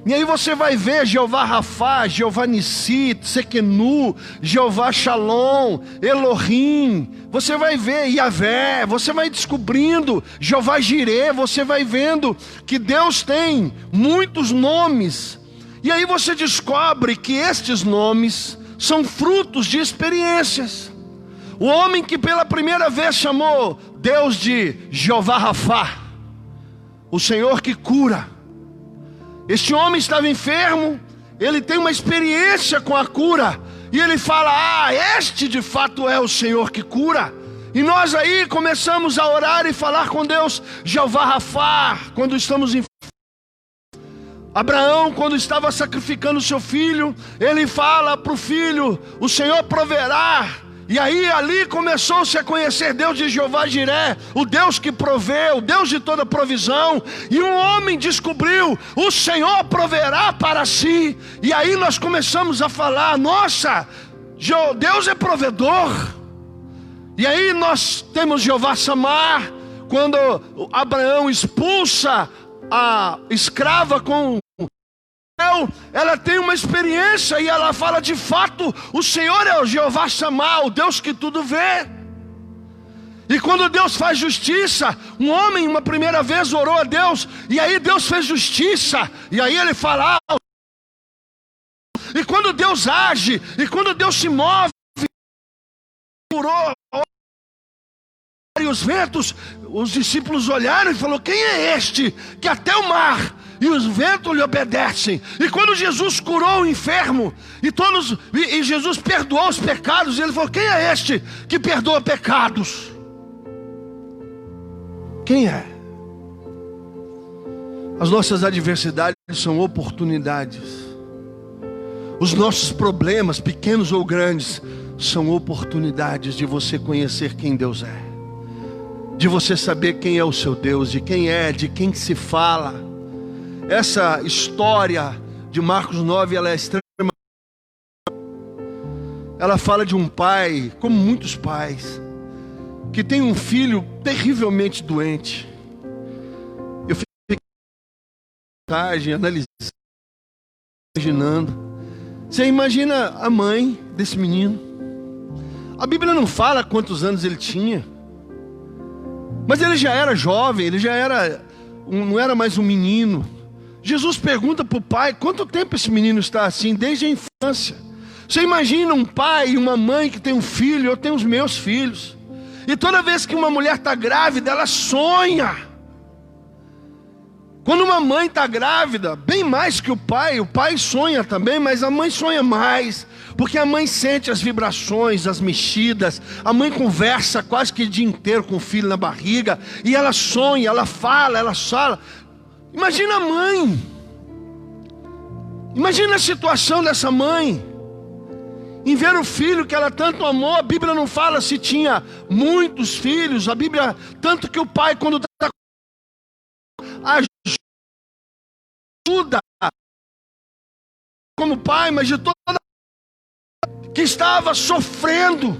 E aí você vai ver Jeová Rafá, Jeová Nissi, Tsequenu, Jeová Shalom, Elohim. Você vai ver Yavé, você vai descobrindo Jeová Jireh, você vai vendo que Deus tem muitos nomes. E aí você descobre que estes nomes são frutos de experiências. O homem que pela primeira vez chamou Deus de Jeová Rafá, o Senhor que cura. Este homem estava enfermo, ele tem uma experiência com a cura, e ele fala: este de fato é o Senhor que cura. E nós aí começamos a orar e falar com Deus, Jeová Rafá, quando estamos enfermos. Abraão, quando estava sacrificando seu filho, ele fala para o filho: o Senhor proverá. E aí ali começou-se a conhecer Deus de Jeová Jireh, o Deus que provê, o Deus de toda provisão. E um homem descobriu: o Senhor proverá para si. E aí nós começamos a falar: nossa, Deus é provedor. E aí nós temos Jeová Samar, quando Abraão expulsa a escrava com ela tem uma experiência e ela fala: de fato, o Senhor é o Jeová Samar, o Deus que tudo vê. E quando Deus faz justiça, um homem uma primeira vez orou a Deus, e aí Deus fez justiça, e aí ele fala: e quando Deus age, e quando Deus se move, e os ventos, os discípulos olharam e falaram: quem é este que até o mar e os ventos lhe obedecem? E quando Jesus curou o enfermo, e Jesus perdoou os pecados, ele falou: quem é este que perdoa pecados? Quem é? As nossas adversidades são oportunidades. Os nossos problemas, pequenos ou grandes, são oportunidades de você conhecer quem Deus é, de você saber quem é o seu Deus, de quem se fala. Essa história de Marcos 9, ela é extremamente... ela fala de um pai, como muitos pais, que tem um filho terrivelmente doente. Eu fiquei analisando, imaginando. Você imagina a mãe desse menino. A Bíblia não fala quantos anos ele tinha, mas ele já era jovem, ele já era, não era mais um menino. Jesus pergunta para o pai: quanto tempo esse menino está assim? Desde a infância. Você imagina um pai e uma mãe que tem um filho. Eu tenho os meus filhos, e toda vez que uma mulher está grávida, ela sonha. Quando uma mãe está grávida, bem mais que o pai sonha também, mas a mãe sonha mais, porque a mãe sente as vibrações, as mexidas, a mãe conversa quase que o dia inteiro com o filho na barriga, e ela sonha, ela fala. Imagina a mãe, imagina a situação dessa mãe, em ver o filho que ela tanto amou. A Bíblia não fala se tinha muitos filhos, a Bíblia, tanto que o pai, quando está ajuda como pai, mas de toda que estava sofrendo,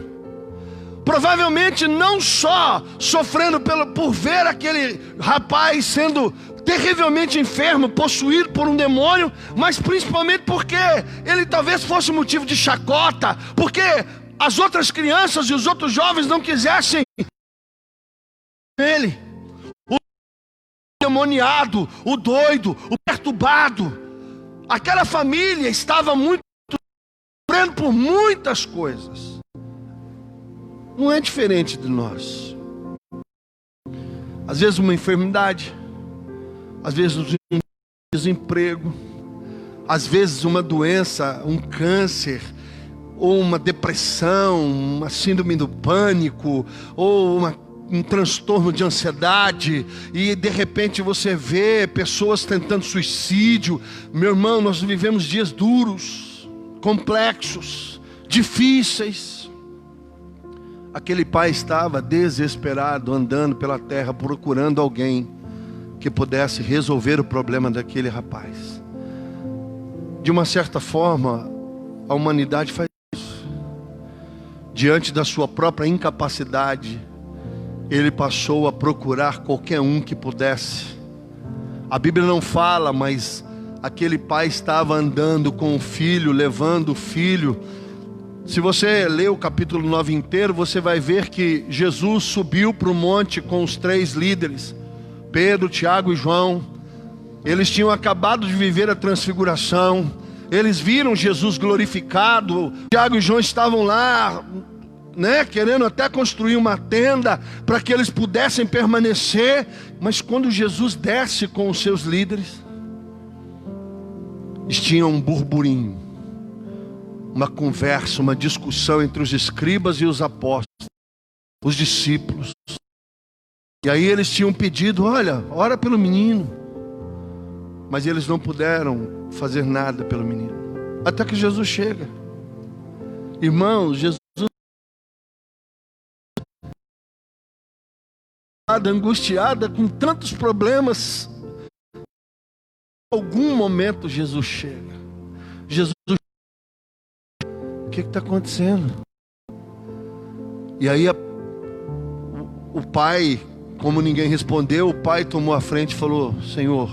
provavelmente não só sofrendo por ver aquele rapaz sendo terrivelmente enfermo, possuído por um demônio, mas principalmente porque ele talvez fosse motivo de chacota, porque as outras crianças e os outros jovens não quisessem ele, o demoniado, o doido, o perturbado. Aquela família estava muito sofrendo por muitas coisas. Não é diferente de nós. Às vezes uma enfermidade, às vezes um desemprego, às vezes uma doença, um câncer, ou uma depressão, uma síndrome do pânico, ou um transtorno de ansiedade, e de repente você vê pessoas tentando suicídio. Meu irmão, nós vivemos dias duros, complexos, difíceis. Aquele pai estava desesperado, andando pela terra, procurando alguém que pudesse resolver o problema daquele rapaz. De uma certa forma, a humanidade faz isso. Diante da sua própria incapacidade, ele passou a procurar qualquer um que pudesse. A Bíblia não fala, mas aquele pai estava andando com o filho, levando o filho. Se você ler o capítulo 9 inteiro, você vai ver que Jesus subiu para o monte com os 3 líderes, Pedro, Tiago e João. Eles tinham acabado de viver a transfiguração. Eles viram Jesus glorificado. Tiago e João estavam lá, querendo até construir uma tenda para que eles pudessem permanecer. Mas quando Jesus desce com os seus líderes, eles tinham um burburinho, uma conversa, uma discussão entre os escribas e os apóstolos, os discípulos. E aí eles tinham pedido: olha, ora pelo menino. Mas eles não puderam fazer nada pelo menino, até que Jesus chega. Irmãos, Jesus, angustiada, com tantos problemas, em algum momento Jesus chega. O que está acontecendo? E aí o pai, como ninguém respondeu, o pai tomou a frente e falou: Senhor,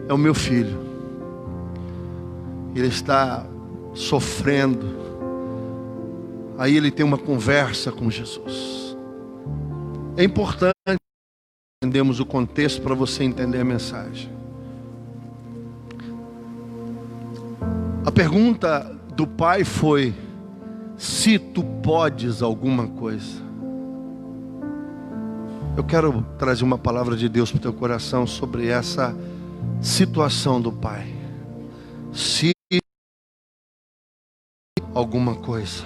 é o meu filho, ele está sofrendo. Aí ele tem uma conversa com Jesus. É importante entendermos o contexto para você entender a mensagem. A pergunta do pai foi: se tu podes alguma coisa. Eu quero trazer uma palavra de Deus para o teu coração sobre essa situação do pai. Se alguma coisa.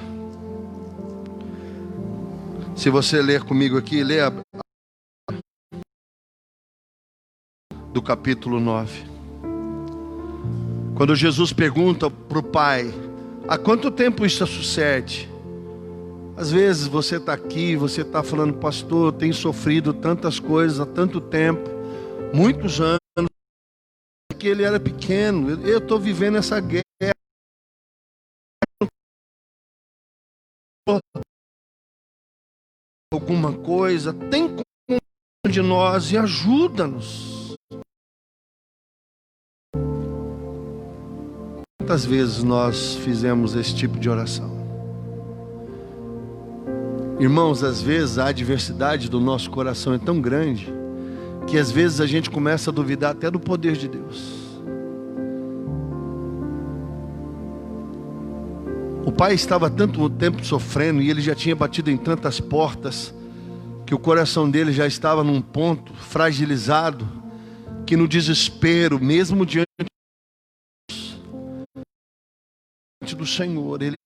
Se você ler comigo aqui, lê do capítulo 9. Quando Jesus pergunta para o pai: há quanto tempo isso sucede? Às vezes você está aqui, você está falando: pastor, eu tenho sofrido tantas coisas há tanto tempo, muitos anos, que ele era pequeno, eu estou vivendo essa guerra. Alguma coisa, tem como de nós e ajuda-nos. Quantas vezes nós fizemos esse tipo de oração? Irmãos, às vezes a adversidade do nosso coração é tão grande que às vezes a gente começa a duvidar até do poder de Deus. O pai estava tanto tempo sofrendo e ele já tinha batido em tantas portas que o coração dele já estava num ponto fragilizado, que no desespero, mesmo diante do Senhor, ele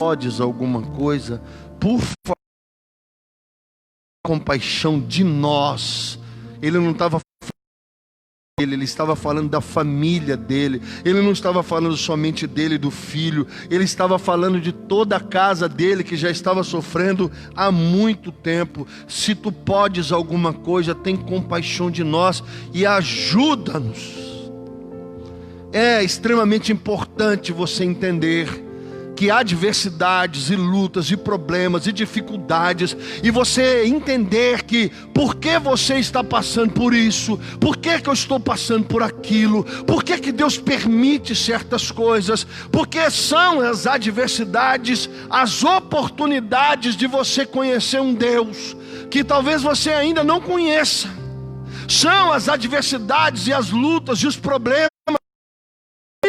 podes alguma coisa, por favor, compaixão de nós. Ele não estava ele estava falando da família dele. Ele não estava falando somente dele, do filho. Ele estava falando de toda a casa dele, que já estava sofrendo há muito tempo. Se tu podes alguma coisa, tem compaixão de nós e ajuda-nos. É extremamente importante você entender que há adversidades e lutas e problemas e dificuldades, e você entender que por que você está passando por isso, por que eu estou passando por aquilo, por que Deus permite certas coisas, porque são as adversidades, as oportunidades de você conhecer um Deus que talvez você ainda não conheça. São as adversidades e as lutas e os problemas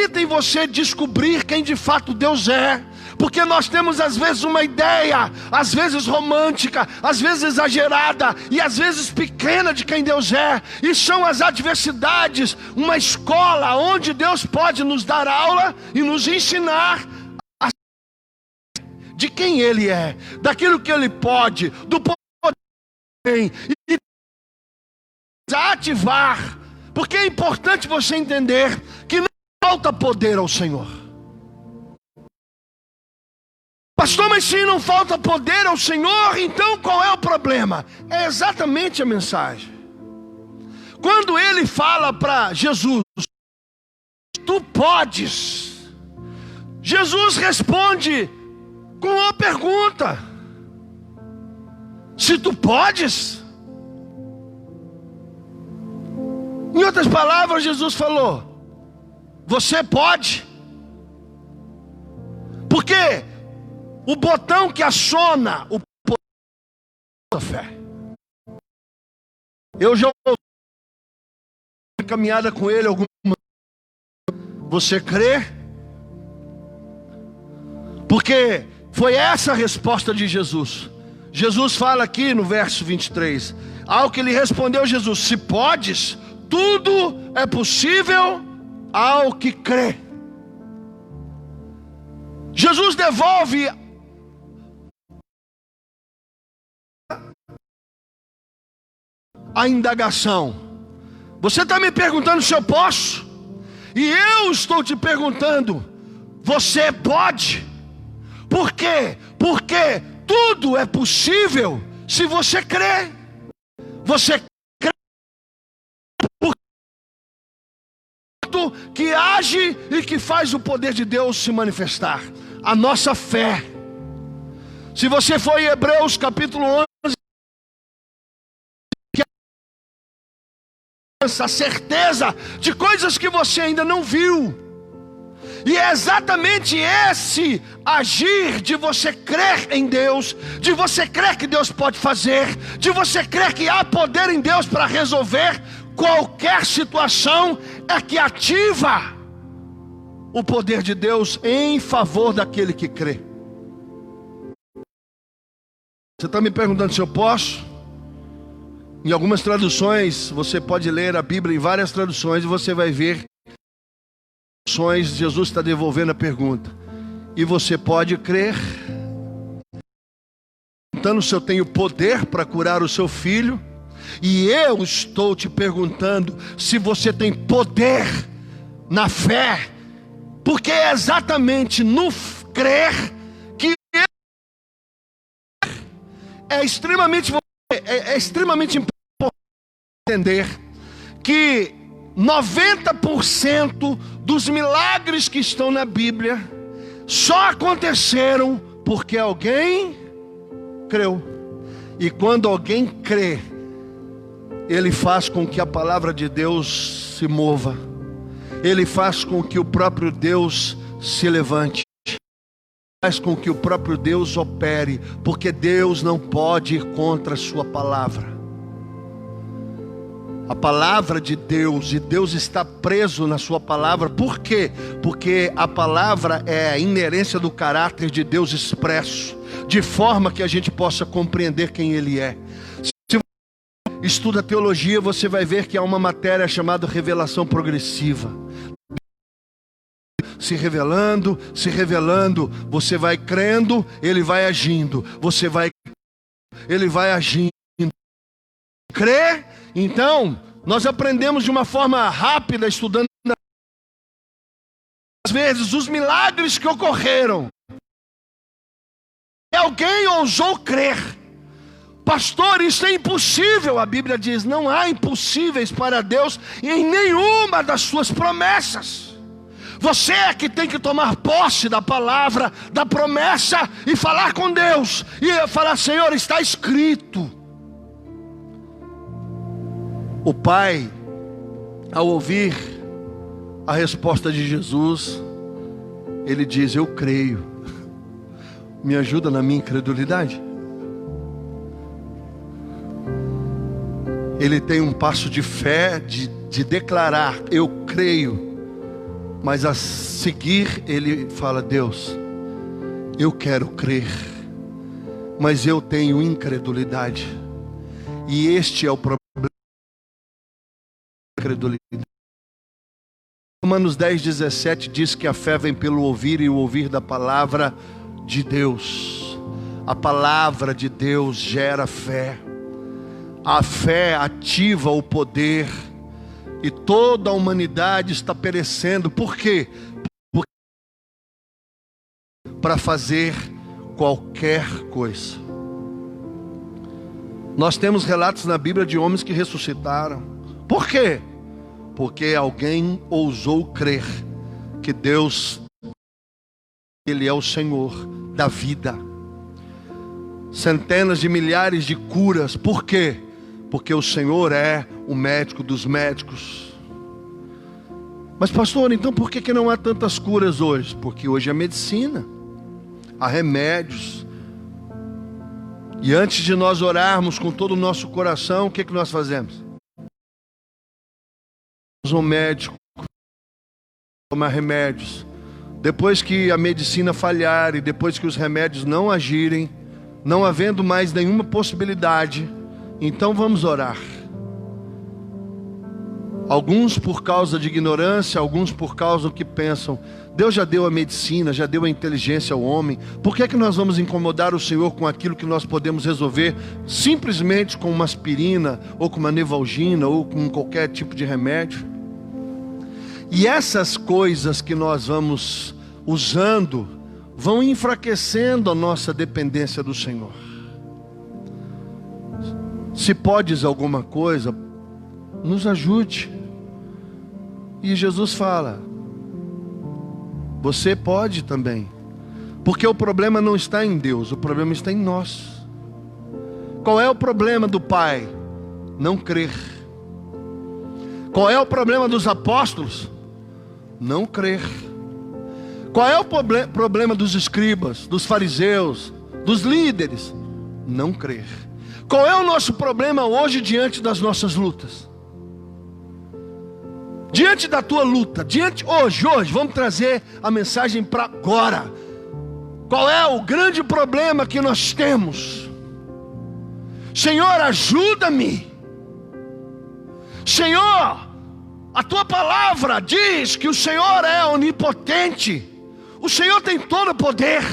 permitem você descobrir quem de fato Deus é. Porque nós temos às vezes uma ideia, às vezes romântica, às vezes exagerada e às vezes pequena de quem Deus é. E são as adversidades uma escola onde Deus pode nos dar aula e nos ensinar de quem Ele é, daquilo que Ele pode, do poder que Ele tem, e ativar. Porque é importante você entender que não falta poder ao Senhor. Pastor, mas se não falta poder ao Senhor, então qual é o problema? É exatamente a mensagem. Quando ele fala para Jesus, tu podes, Jesus responde com uma pergunta: se tu podes? Em outras palavras, Jesus falou: você pode? Porque o botão que aciona o poder da fé. Eu já ouvi caminhada com ele alguma. Você crê? Porque foi essa a resposta de Jesus. Jesus fala aqui no verso 23. Ao que lhe respondeu Jesus: se podes, tudo é possível ao que crê. Jesus devolve a indagação. Você está me perguntando se eu posso, e eu estou te perguntando: você pode? Por quê? Porque tudo é possível se você crê. Você crê que age e que faz o poder de Deus se manifestar. A nossa fé. Se você for em Hebreus capítulo 11, a certeza de coisas que você ainda não viu. E é exatamente esse agir de você crer em Deus, de você crer que Deus pode fazer, de você crer que há poder em Deus para resolver qualquer situação, é que ativa o poder de Deus em favor daquele que crê. Você está me perguntando se eu posso? Em algumas traduções, você pode ler a Bíblia em várias traduções e você vai ver Jesus está devolvendo a pergunta: e você pode crer? Perguntando se eu tenho poder para curar o seu filho. E eu estou te perguntando se você tem poder na fé, porque é exatamente no crer que é extremamente importante entender que 90% dos milagres que estão na Bíblia só aconteceram porque alguém creu. E quando alguém crê, ele faz com que a palavra de Deus se mova. Ele faz com que o próprio Deus se levante. Faz com que o próprio Deus opere, porque Deus não pode ir contra a sua palavra. A palavra de Deus, e Deus está preso na sua palavra. Por quê? Porque a palavra é a inerência do caráter de Deus expresso, de forma que a gente possa compreender quem Ele é. estuda teologia, você vai ver que há uma matéria chamada revelação progressiva. Se revelando, você vai crendo, ele vai agindo. Ele vai agindo. Crê? Então, nós aprendemos de uma forma rápida, estudando às vezes os milagres que ocorreram. Alguém ousou crer. Pastor, isso é impossível. A Bíblia diz, não há impossíveis para Deus em nenhuma das suas promessas. Você é que tem que tomar posse da palavra, da promessa, e falar com Deus, e falar, Senhor, está escrito. O pai, ao ouvir a resposta de Jesus, ele diz, eu creio. Me ajuda na minha incredulidade? Ele tem um passo de fé, de declarar, eu creio. Mas a seguir ele fala, Deus, eu quero crer, mas eu tenho incredulidade. E este é o problema da incredulidade. Romanos 10:17 diz que a fé vem pelo ouvir, e o ouvir da palavra de Deus. A palavra de Deus gera fé. A fé ativa o poder. E toda a humanidade está perecendo. Por quê? Para fazer qualquer coisa. Nós temos relatos na Bíblia de homens que ressuscitaram. Por quê? Porque alguém ousou crer que Deus, Ele é o Senhor da vida. Centenas de milhares de curas. Por quê? Porque o Senhor é o médico dos médicos. Mas pastor, então por que não há tantas curas hoje? Porque hoje é medicina, há remédios. E antes de nós orarmos com todo o nosso coração, o que nós fazemos? Um médico, tomar remédios. Depois que a medicina falhar e depois que os remédios não agirem, não havendo mais nenhuma possibilidade, então vamos orar. Alguns por causa de ignorância, alguns por causa do que pensam, Deus já deu a medicina, já deu a inteligência ao homem, por que nós vamos incomodar o Senhor com aquilo que nós podemos resolver simplesmente com uma aspirina, ou com uma Nevalgina, ou com qualquer tipo de remédio? E essas coisas que nós vamos usando, vão enfraquecendo a nossa dependência do Senhor. Se podes alguma coisa, nos ajude. E Jesus fala, você pode também. Porque o problema não está em Deus, o problema está em nós. Qual é o problema do Pai? Não crer. Qual é o problema dos apóstolos? Não crer. Qual é o problema dos escribas, dos fariseus, dos líderes? Não crer. Qual é o nosso problema hoje diante das nossas lutas? Diante da tua luta, hoje, vamos trazer a mensagem para agora. Qual é o grande problema que nós temos? Senhor, ajuda-me. Senhor, a tua palavra diz que o Senhor é onipotente. O Senhor tem todo o poder.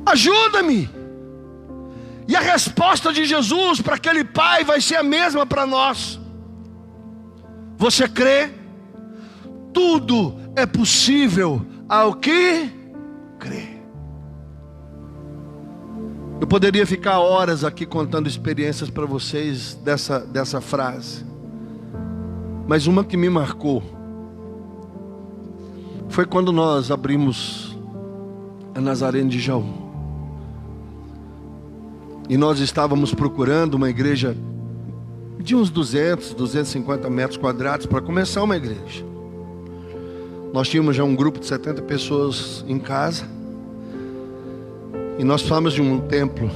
Ajuda-me. E a resposta de Jesus para aquele pai vai ser a mesma para nós. Você crê? Tudo é possível ao que crê. Eu poderia ficar horas aqui contando experiências para vocês dessa frase. Mas uma que me marcou foi quando nós abrimos a Nazareno de Jaú. E nós estávamos procurando uma igreja de uns 250 metros quadrados para começar uma igreja. Nós tínhamos já um grupo de 70 pessoas em casa. E nós falamos de um templo.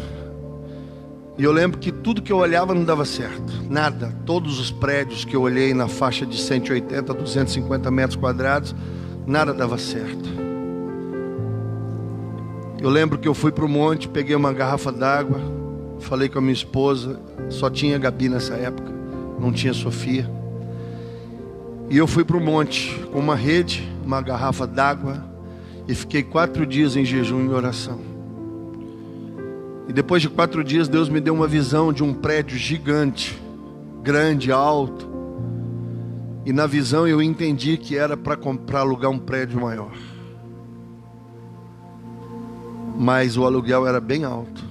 E eu lembro que tudo que eu olhava não dava certo. Nada. Todos os prédios que eu olhei na faixa de 180 a 250 metros quadrados, nada dava certo. Eu lembro que eu fui para o monte, peguei uma garrafa d'água, Falei com a minha esposa, só tinha Gabi nessa época, não tinha Sofia. E eu fui para o monte com uma rede, uma garrafa d'água, e fiquei 4 dias em jejum e oração. E depois de 4 dias, Deus me deu uma visão de um prédio gigante, grande, alto. E na visão eu entendi que era para alugar um prédio maior. Mas o aluguel era bem alto,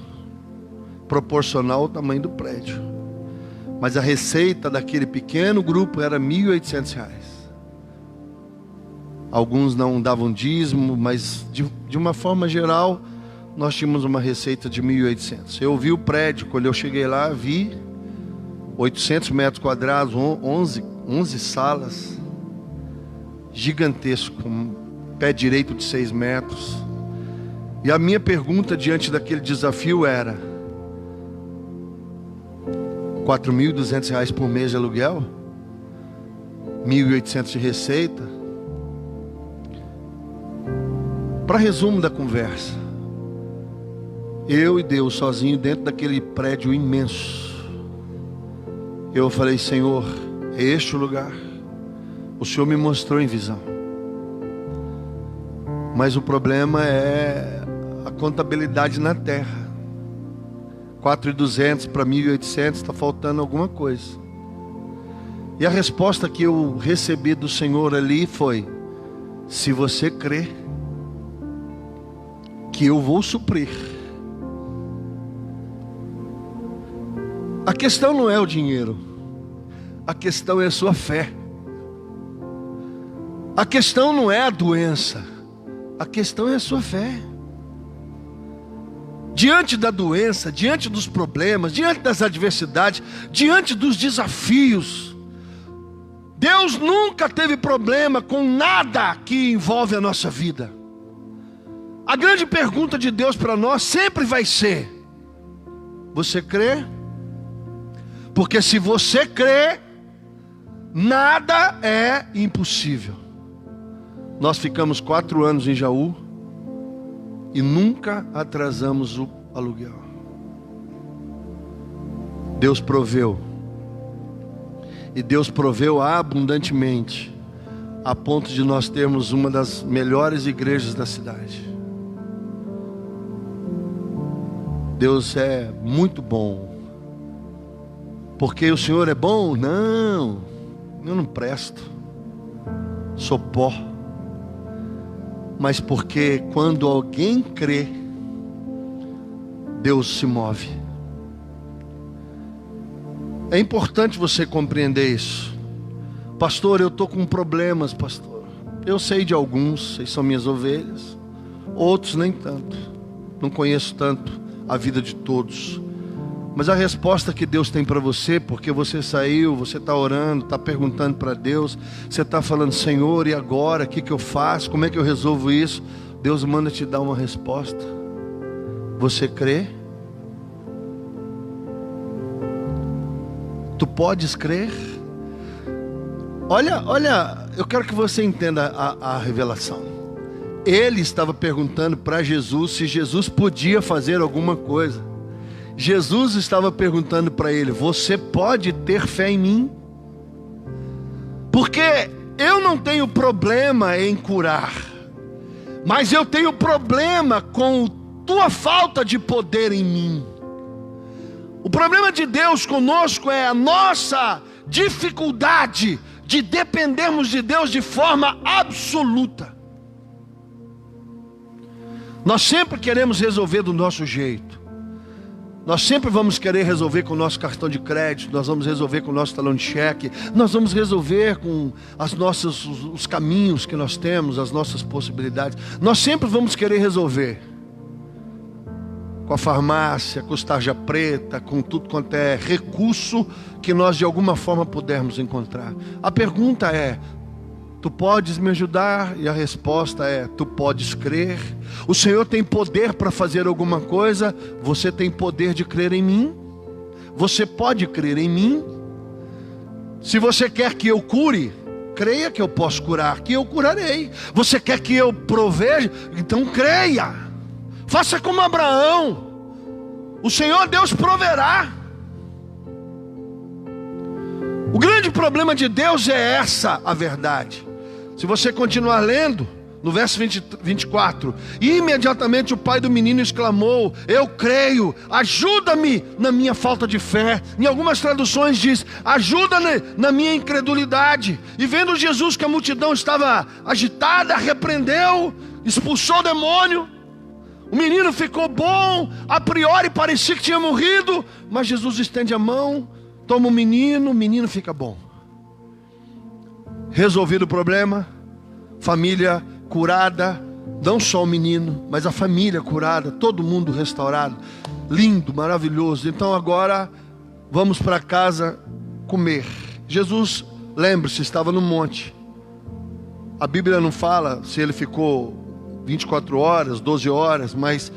proporcional ao tamanho do prédio. Mas a receita daquele pequeno grupo era R$ 1.800. Alguns não davam dízimo, mas de uma forma geral, nós tínhamos uma receita de 1.800. Eu vi o prédio, quando eu cheguei lá, vi 800 metros quadrados, 11 salas, gigantesco, com pé direito de 6 metros. E a minha pergunta diante daquele desafio era: R$ 4.200 por mês de aluguel? 1.800 de receita? Para resumo da conversa, eu e Deus sozinho dentro daquele prédio imenso. Eu falei: Senhor, é este o lugar? O Senhor me mostrou em visão. Mas o problema é a contabilidade na terra. 4.200 para 1.800, está faltando alguma coisa. E a resposta que eu recebi do Senhor ali foi: se você crê que eu vou suprir. A questão não é o dinheiro, a questão é a sua fé. A questão não é a doença, a questão é a sua fé. Diante da doença, diante dos problemas, diante das adversidades, diante dos desafios, Deus nunca teve problema com nada que envolve a nossa vida. A grande pergunta de Deus para nós sempre vai ser: você crê? Porque se você crê, nada é impossível. Nós ficamos 4 anos em Jaú e nunca atrasamos o aluguel. Deus proveu. E Deus proveu abundantemente, a ponto de nós termos uma das melhores igrejas da cidade. Deus é muito bom. Porque o Senhor é bom? Não, eu não presto, sou pó. Mas porque quando alguém crê, Deus se move. É importante você compreender isso. Pastor, eu estou com problemas, pastor. Eu sei de alguns, vocês são minhas ovelhas. Outros nem tanto. Não conheço tanto a vida de todos. Mas a resposta que Deus tem para você, porque você saiu, você está orando, está perguntando para Deus, você está falando: Senhor, e agora? O que eu faço? Como é que eu resolvo isso? Deus manda te dar uma resposta. Você crê? Tu podes crer? Olha, eu quero que você entenda a revelação. Ele estava perguntando para Jesus se Jesus podia fazer alguma coisa. Jesus estava perguntando para ele: você pode ter fé em mim? Porque eu não tenho problema em curar, mas eu tenho problema com tua falta de poder em mim. O problema de Deus conosco é a nossa dificuldade de dependermos de Deus de forma absoluta. Nós sempre queremos resolver do nosso jeito. Nós sempre vamos querer resolver com o nosso cartão de crédito, nós vamos resolver com o nosso talão de cheque, nós vamos resolver com os caminhos que nós temos, as nossas possibilidades. Nós sempre vamos querer resolver com a farmácia, com os tarja preta, com tudo quanto é recurso que nós de alguma forma pudermos encontrar. A pergunta é: tu podes me ajudar? E a resposta é: tu podes crer. O Senhor tem poder para fazer alguma coisa. Você tem poder de crer em mim? Você pode crer em mim? Se você quer que eu cure, creia que eu posso curar, que eu curarei. Você quer que eu proveja? Então creia. Faça como Abraão. O Senhor Deus proverá. O grande problema de Deus é essa a verdade. Se você continuar lendo, no verso 24, imediatamente o pai do menino exclamou: eu creio, ajuda-me na minha falta de fé. Em algumas traduções diz: ajuda-me na minha incredulidade. E vendo Jesus que a multidão estava agitada, repreendeu, expulsou o demônio. O menino ficou bom, a priori parecia que tinha morrido, mas Jesus estende a mão, toma o menino fica bom. Resolvido o problema, família curada, não só o menino, mas a família curada, todo mundo restaurado, lindo, maravilhoso. Então agora vamos para casa comer. Jesus, lembre-se, estava no monte. A Bíblia não fala se ele ficou 24 horas, 12 horas, mas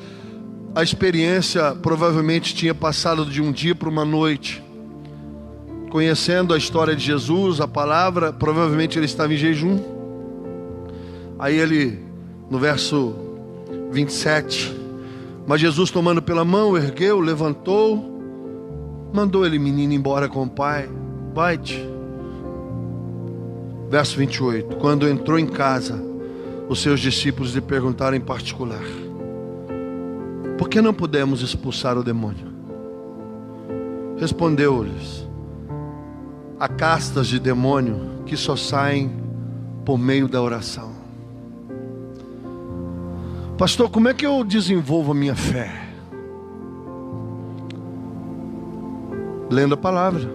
a experiência provavelmente tinha passado de um dia para uma noite. Conhecendo a história de Jesus, a palavra, provavelmente ele estava em jejum. Aí ele, no verso 27, mas Jesus tomando pela mão, ergueu, levantou, mandou ele menino embora com o pai. Vai-te. Verso 28, quando entrou em casa, os seus discípulos lhe perguntaram em particular: por que não pudemos expulsar o demônio? Respondeu-lhes: há castas de demônio que só saem por meio da oração. Pastor, como é que eu desenvolvo a minha fé? Lendo a palavra.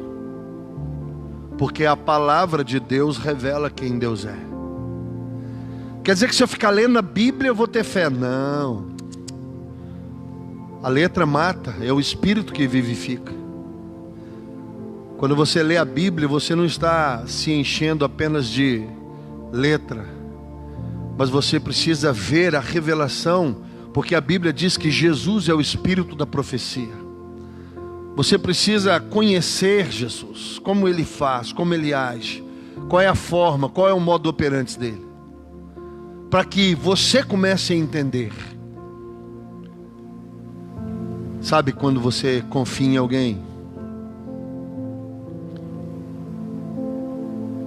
Porque a palavra de Deus revela quem Deus é. Quer dizer que se eu ficar lendo a Bíblia eu vou ter fé? Não. A letra mata, é o Espírito que vivifica. Quando você lê a Bíblia, você não está se enchendo apenas de letra, mas você precisa ver a revelação, porque a Bíblia diz que Jesus é o Espírito da profecia. Você precisa conhecer Jesus, como Ele faz, como Ele age, qual é a forma, qual é o modo operante dele, para que você comece a entender. Sabe quando você confia em alguém?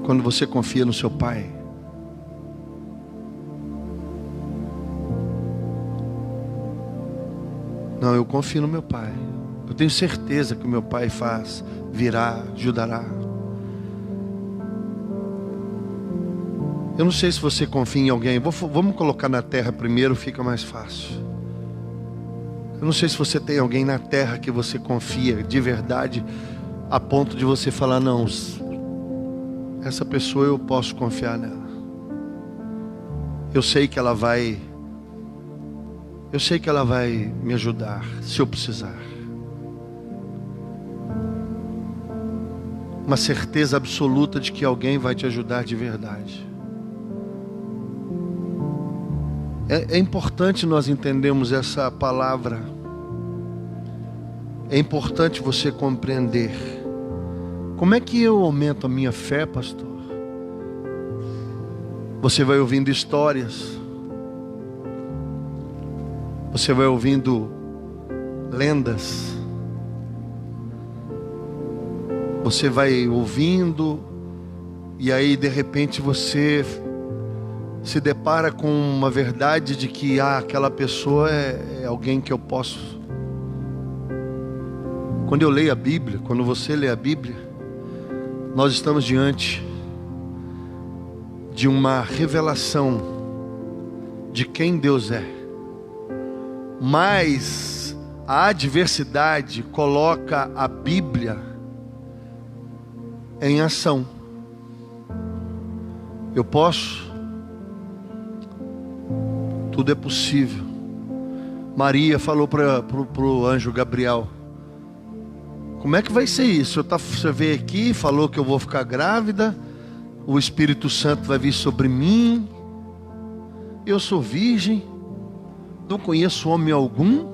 Quando você confia no seu pai. Não, eu confio no meu pai. Eu tenho certeza que o meu pai faz, virá, ajudará. Eu não sei se você confia em alguém. Vamos colocar na terra primeiro, fica mais fácil. Eu não sei se você tem alguém na terra que você confia de verdade, a ponto de você falar: não, essa pessoa eu posso confiar nela. Eu sei que ela vai me ajudar se eu precisar. Uma certeza absoluta de que alguém vai te ajudar de verdade. É importante nós entendermos essa palavra. É importante você compreender. Como é que eu aumento a minha fé, pastor? Você vai ouvindo histórias. Você vai ouvindo lendas. Você vai ouvindo, e aí de repente você se depara com uma verdade de que aquela pessoa é alguém que eu posso. Quando eu leio a Bíblia, quando você lê a Bíblia, nós estamos diante de uma revelação de quem Deus é. Mas a adversidade coloca a Bíblia em ação. Eu posso? Tudo é possível. Maria falou para o anjo Gabriel: como é que vai ser isso? Você veio aqui, falou que eu vou ficar grávida, o Espírito Santo vai vir sobre mim, eu sou virgem, não conheço homem algum.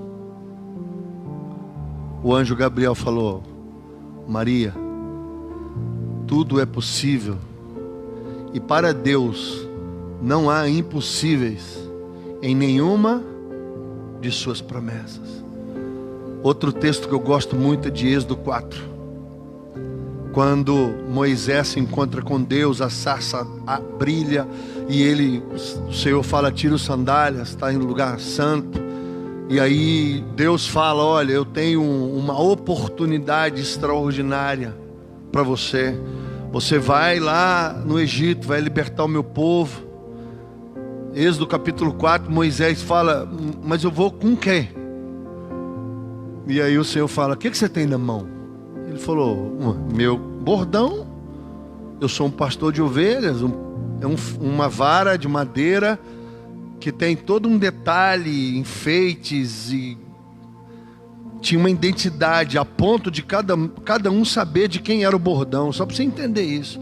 O anjo Gabriel falou: Maria, tudo é possível, e para Deus não há impossíveis em nenhuma de suas promessas. Outro texto que eu gosto muito é de Êxodo 4. Quando Moisés se encontra com Deus, a sarça brilha e o Senhor fala: tira os sandálias, está em lugar santo. E aí Deus fala: olha, eu tenho uma oportunidade extraordinária para você. Você vai lá no Egito, vai libertar o meu povo. Êxodo capítulo 4, Moisés fala: mas eu vou com quem? E aí o Senhor fala: o que você tem na mão? Ele falou: meu bordão. Eu sou um pastor de ovelhas. Uma vara de madeira que tem todo um detalhe, enfeites, e tinha uma identidade a ponto de cada um saber de quem era o bordão. Só para você entender isso.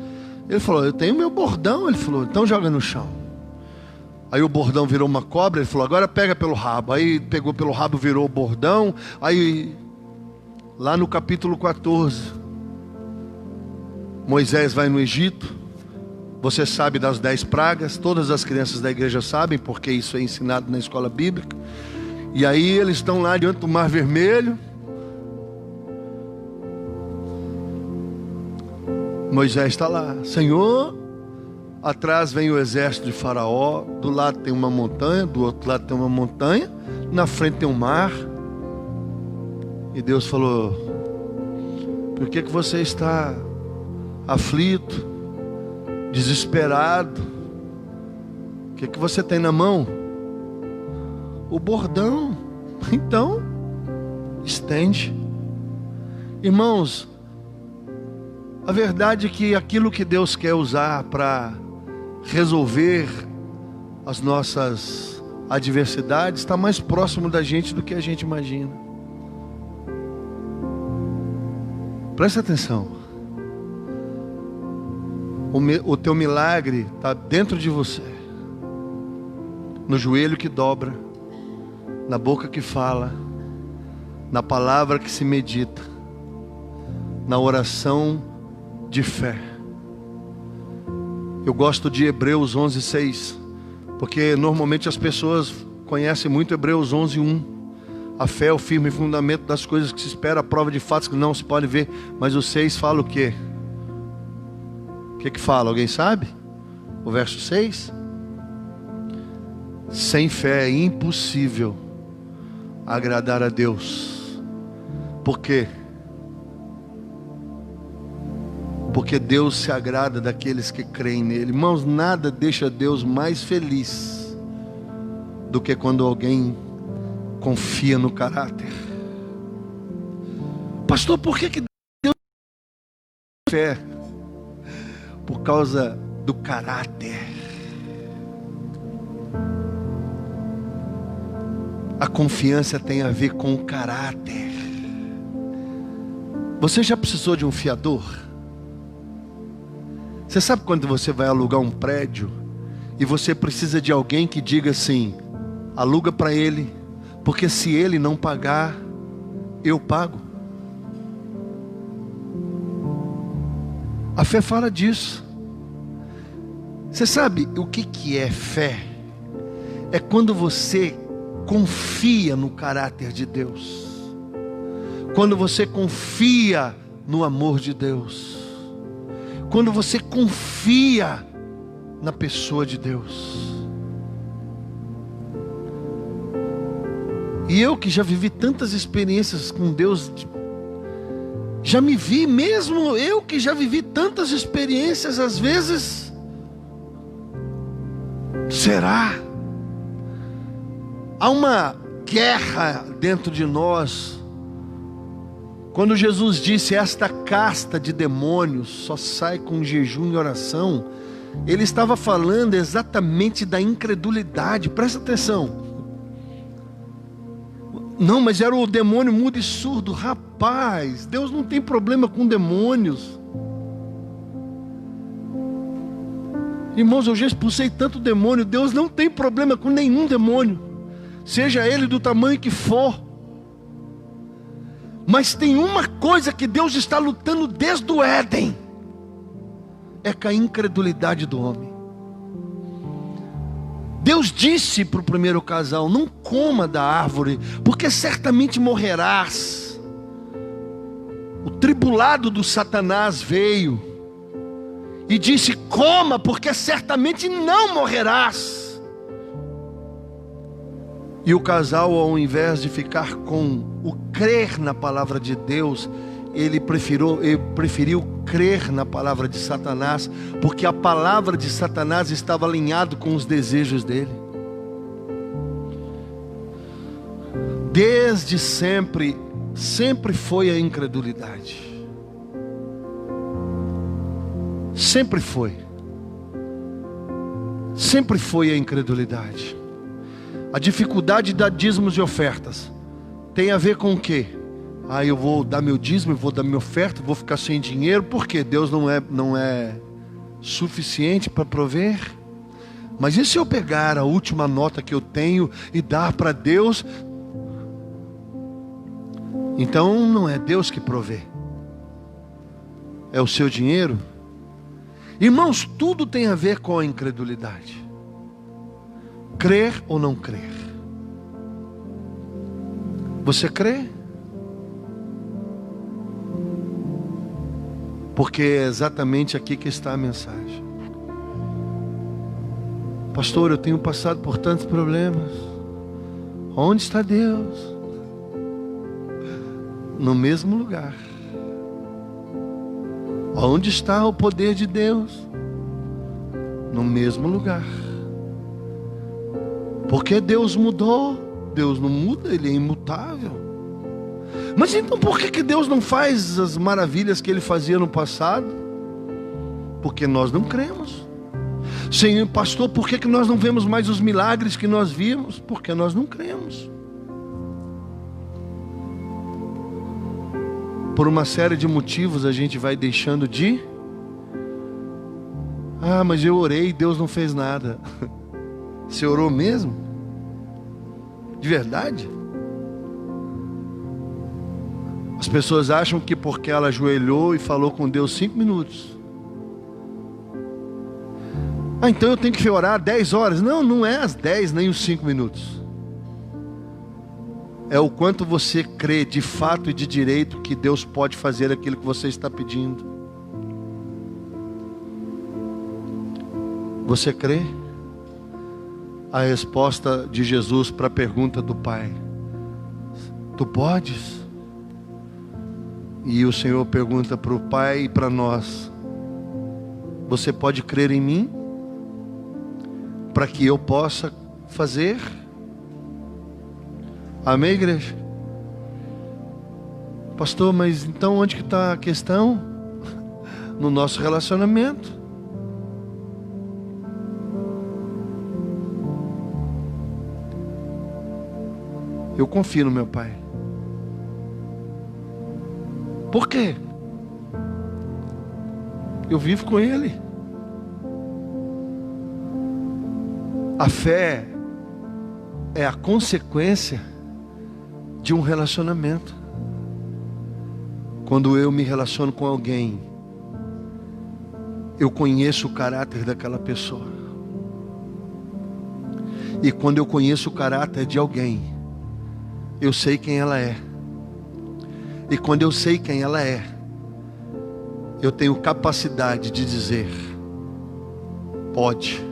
Ele falou: eu tenho meu bordão. Ele falou: então joga no chão. Aí o bordão virou uma cobra. Ele falou: agora pega pelo rabo. Aí pegou pelo rabo, virou o bordão. Aí lá no capítulo 14, Moisés vai no Egito. Você sabe das 10 pragas. Todas as crianças da igreja sabem, porque isso é ensinado na escola bíblica. E aí eles estão lá diante do Mar Vermelho. Moisés está lá: Senhor. Atrás vem o exército de Faraó. Do lado tem uma montanha, do outro lado tem uma montanha, na frente tem um mar. E Deus falou: por que você está aflito, desesperado? O que você tem na mão? O bordão. Então, estende. Irmãos, a verdade é que aquilo que Deus quer usar para resolver as nossas adversidades está mais próximo da gente do que a gente imagina. Presta atenção. O teu milagre está dentro de você, no joelho que dobra, na boca que fala, na palavra que se medita, na oração de fé. Eu gosto de Hebreus 11:6, porque normalmente as pessoas conhecem muito Hebreus 11:1. A fé é o firme fundamento das coisas que se espera, a prova de fatos que não se pode ver. Mas o 6 fala o quê? O que fala? Alguém sabe? O verso 6: sem fé é impossível agradar a Deus. Por quê? Porque Deus se agrada daqueles que creem nele. Irmãos, nada deixa Deus mais feliz do que quando alguém confia no caráter. Pastor, por que Deus tem fé? Por causa do caráter. A confiança tem a ver com o caráter. Você já precisou de um fiador? Você sabe quando você vai alugar um prédio e você precisa de alguém que diga assim: aluga para ele, porque se ele não pagar, eu pago. A fé fala disso. Você sabe o que é fé? É quando você confia no caráter de Deus, quando você confia no amor de Deus, quando você confia na pessoa de Deus. E eu que já vivi tantas experiências com Deus, já me vi mesmo, eu que já vivi tantas experiências, às vezes, será? Há uma guerra dentro de nós. Quando Jesus disse: esta casta de demônios só sai com jejum e oração, Ele estava falando exatamente da incredulidade. Presta atenção. Não, mas era o demônio mudo e surdo. Rapaz, Deus não tem problema com demônios. Irmãos, eu já expulsei tanto demônio. Deus não tem problema com nenhum demônio, seja ele do tamanho que for. Mas tem uma coisa que Deus está lutando desde o Éden: é com a incredulidade do homem. Deus disse para o primeiro casal: não coma da árvore, porque certamente morrerás. O tribulado do Satanás veio e disse: coma, porque certamente não morrerás. E o casal, ao invés de ficar com o crer na palavra de Deus, ele preferiu crer na palavra de Satanás, porque a palavra de Satanás estava alinhado com os desejos dele. Desde sempre foi a incredulidade. Sempre foi a incredulidade. A dificuldade de dar dízimos e ofertas tem a ver com o quê? Eu vou dar meu dízimo, eu vou dar minha oferta, vou ficar sem dinheiro, porque Deus não é suficiente para prover. Mas e se eu pegar a última nota que eu tenho e dar para Deus? Então não é Deus que provê, é o seu dinheiro. Irmãos, tudo tem a ver com a incredulidade. Crer ou não crer? Você crê? Porque é exatamente aqui que está a mensagem. Pastor, eu tenho passado por tantos problemas. Onde está Deus? No mesmo lugar. Onde está o poder de Deus? No mesmo lugar. Porque Deus mudou? Deus não muda, Ele é imutável. Mas então por que Deus não faz as maravilhas que Ele fazia no passado? Porque nós não cremos. Senhor pastor, por que nós não vemos mais os milagres que nós vimos? Porque nós não cremos. Por uma série de motivos a gente vai deixando de... mas eu orei e Deus não fez nada. Você orou mesmo? De verdade? As pessoas acham que porque ela ajoelhou e falou com Deus 5 minutos. Então eu tenho que orar 10 horas. Não, não é as 10 nem os 5 minutos. É o quanto você crê de fato e de direito que Deus pode fazer aquilo que você está pedindo. Você crê? A resposta de Jesus para a pergunta do Pai: tu podes? E o Senhor pergunta para o Pai e para nós: você pode crer em mim? Para que eu possa fazer? Amém, igreja? Pastor, mas então onde que está a questão? No nosso relacionamento. Eu confio no meu Pai. Por quê? Eu vivo com Ele. A fé é a consequência de um relacionamento. Quando eu me relaciono com alguém, eu conheço o caráter daquela pessoa. E quando eu conheço o caráter de alguém, eu sei quem ela é. E quando eu sei quem ela é, eu tenho capacidade de dizer: pode.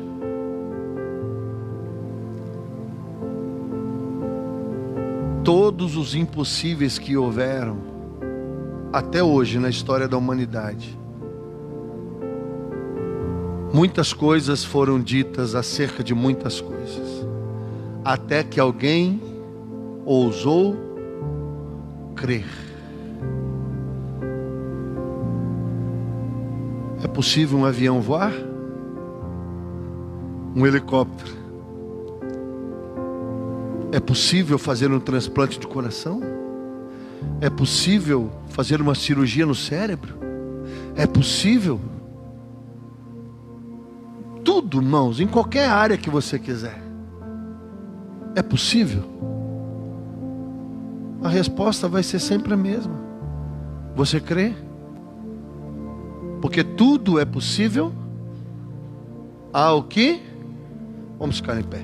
Todos os impossíveis que houveram até hoje na história da humanidade, muitas coisas foram ditas acerca de muitas coisas, até que alguém ousou crer. É possível um avião voar? Um helicóptero? É possível fazer um transplante de coração? É possível fazer uma cirurgia no cérebro? É possível? Tudo, irmãos, em qualquer área que você quiser. É possível? A resposta vai ser sempre a mesma. Você crê? Porque tudo é possível ao que Vamos ficar em pé.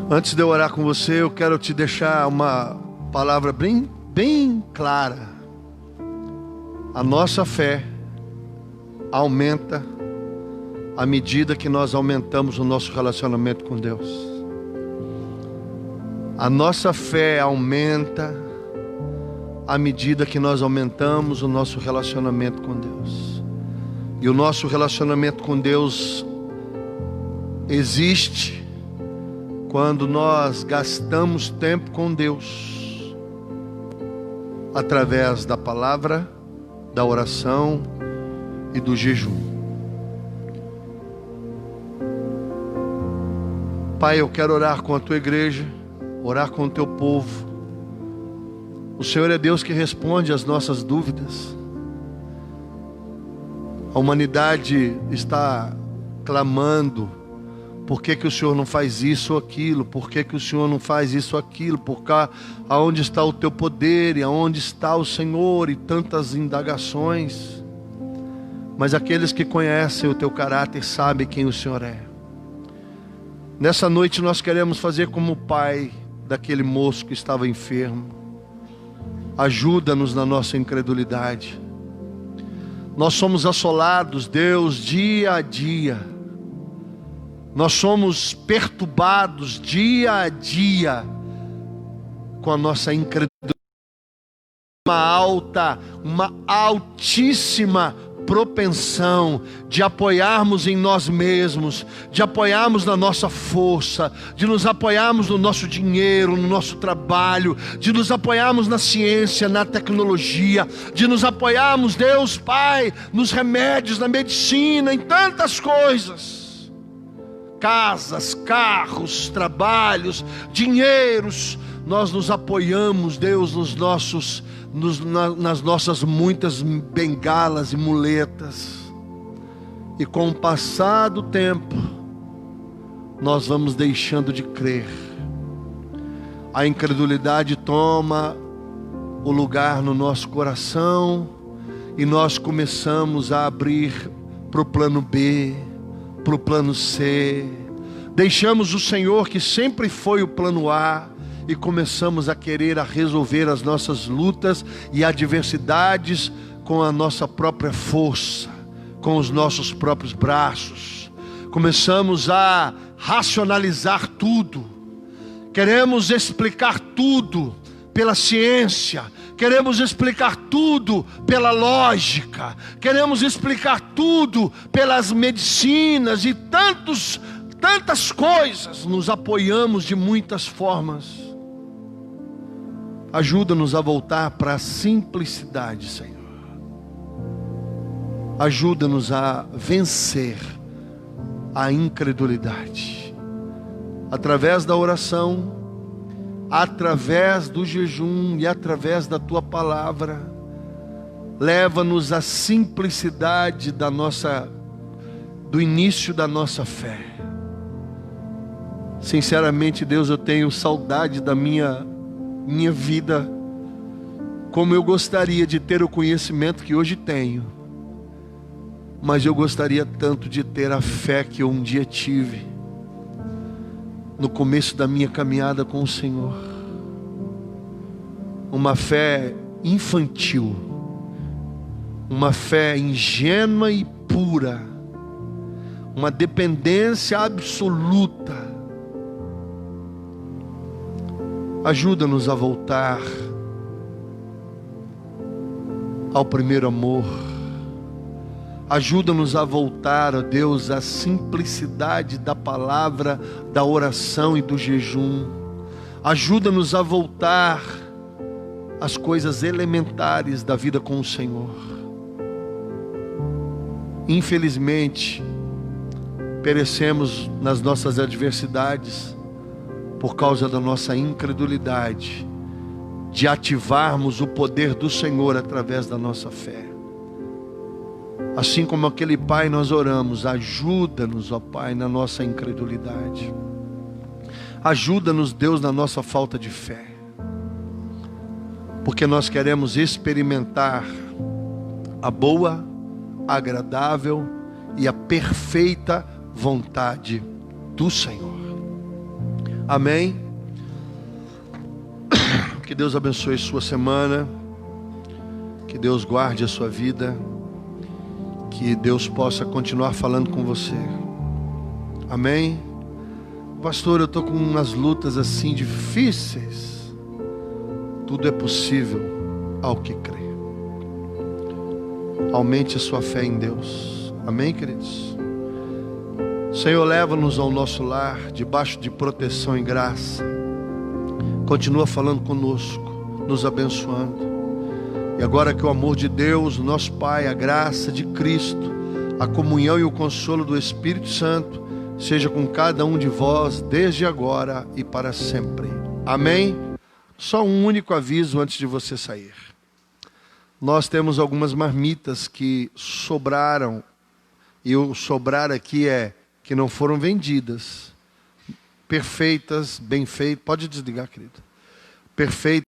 Antes de eu orar com você, eu quero te deixar uma palavra bem clara. A nossa fé aumenta à medida que nós aumentamos o nosso relacionamento com Deus. A nossa fé aumenta à medida que nós aumentamos o nosso relacionamento com Deus. E o nosso relacionamento com Deus existe quando nós gastamos tempo com Deus, através da palavra, da oração e do jejum. Pai, eu quero orar com a tua igreja, orar com o teu povo. O Senhor é Deus que responde às nossas dúvidas. A humanidade está clamando: por que o Senhor não faz isso ou aquilo? Por que o Senhor não faz isso ou aquilo? Por cá, aonde está o teu poder? E aonde está o Senhor? E tantas indagações. Mas aqueles que conhecem o teu caráter sabem quem o Senhor é. Nessa noite nós queremos fazer como o pai daquele moço que estava enfermo. Ajuda-nos na nossa incredulidade. Nós somos assolados, Deus, dia a dia. Nós somos perturbados dia a dia com a nossa incredulidade. Uma altíssima propensão de apoiarmos em nós mesmos, de apoiarmos na nossa força, de nos apoiarmos no nosso dinheiro, no nosso trabalho, de nos apoiarmos na ciência, na tecnologia, de nos apoiarmos, Deus Pai, nos remédios, na medicina, em tantas coisas. Casas, carros, trabalhos, dinheiros, nós nos apoiamos, Deus, nas nossas muitas bengalas e muletas. E com o passar do tempo, nós vamos deixando de crer. A incredulidade toma o lugar no nosso coração e nós começamos a abrir para o plano B, para o plano C. Deixamos o Senhor, que sempre foi o plano A, e começamos a querer resolver as nossas lutas e adversidades com a nossa própria força, com os nossos próprios braços. Começamos a racionalizar tudo. Queremos explicar tudo pela ciência. Queremos explicar tudo pela lógica. Queremos explicar tudo pelas medicinas e tantas coisas. Nos apoiamos de muitas formas. Ajuda-nos a voltar para a simplicidade, Senhor. Ajuda-nos a vencer a incredulidade. Através da oração, através do jejum e através da Tua palavra. Leva-nos à simplicidade do início da nossa fé. Sinceramente, Deus, eu tenho saudade da minha vida, como eu gostaria de ter o conhecimento que hoje tenho, mas eu gostaria tanto de ter a fé que eu um dia tive, no começo da minha caminhada com o Senhor. Uma fé infantil, uma fé ingênua e pura, uma dependência absoluta. Ajuda-nos a voltar ao primeiro amor. Ajuda-nos a voltar, ó Deus, à simplicidade da palavra, da oração e do jejum. Ajuda-nos a voltar às coisas elementares da vida com o Senhor. Infelizmente, perecemos nas nossas adversidades por causa da nossa incredulidade de ativarmos o poder do Senhor através da nossa fé. Assim como aquele pai, nós oramos: ajuda-nos, ó Pai, na nossa incredulidade. Ajuda-nos, Deus, na nossa falta de fé, porque nós queremos experimentar a boa, agradável e a perfeita vontade do Senhor. Amém? Que Deus abençoe sua semana, que Deus guarde a sua vida, que Deus possa continuar falando com você. Amém? Pastor, eu estou com umas lutas assim difíceis. Tudo é possível ao que crê. Aumente a sua fé em Deus. Amém, queridos? Senhor, leva-nos ao nosso lar, debaixo de proteção e graça. Continua falando conosco, nos abençoando. E agora que o amor de Deus, nosso Pai, a graça de Cristo, a comunhão e o consolo do Espírito Santo, seja com cada um de vós, desde agora e para sempre. Amém? Só um único aviso antes de você sair. Nós temos algumas marmitas que sobraram, e o sobrar aqui é que não foram vendidas, perfeitas, bem feitas, pode desligar, querido, perfeitas,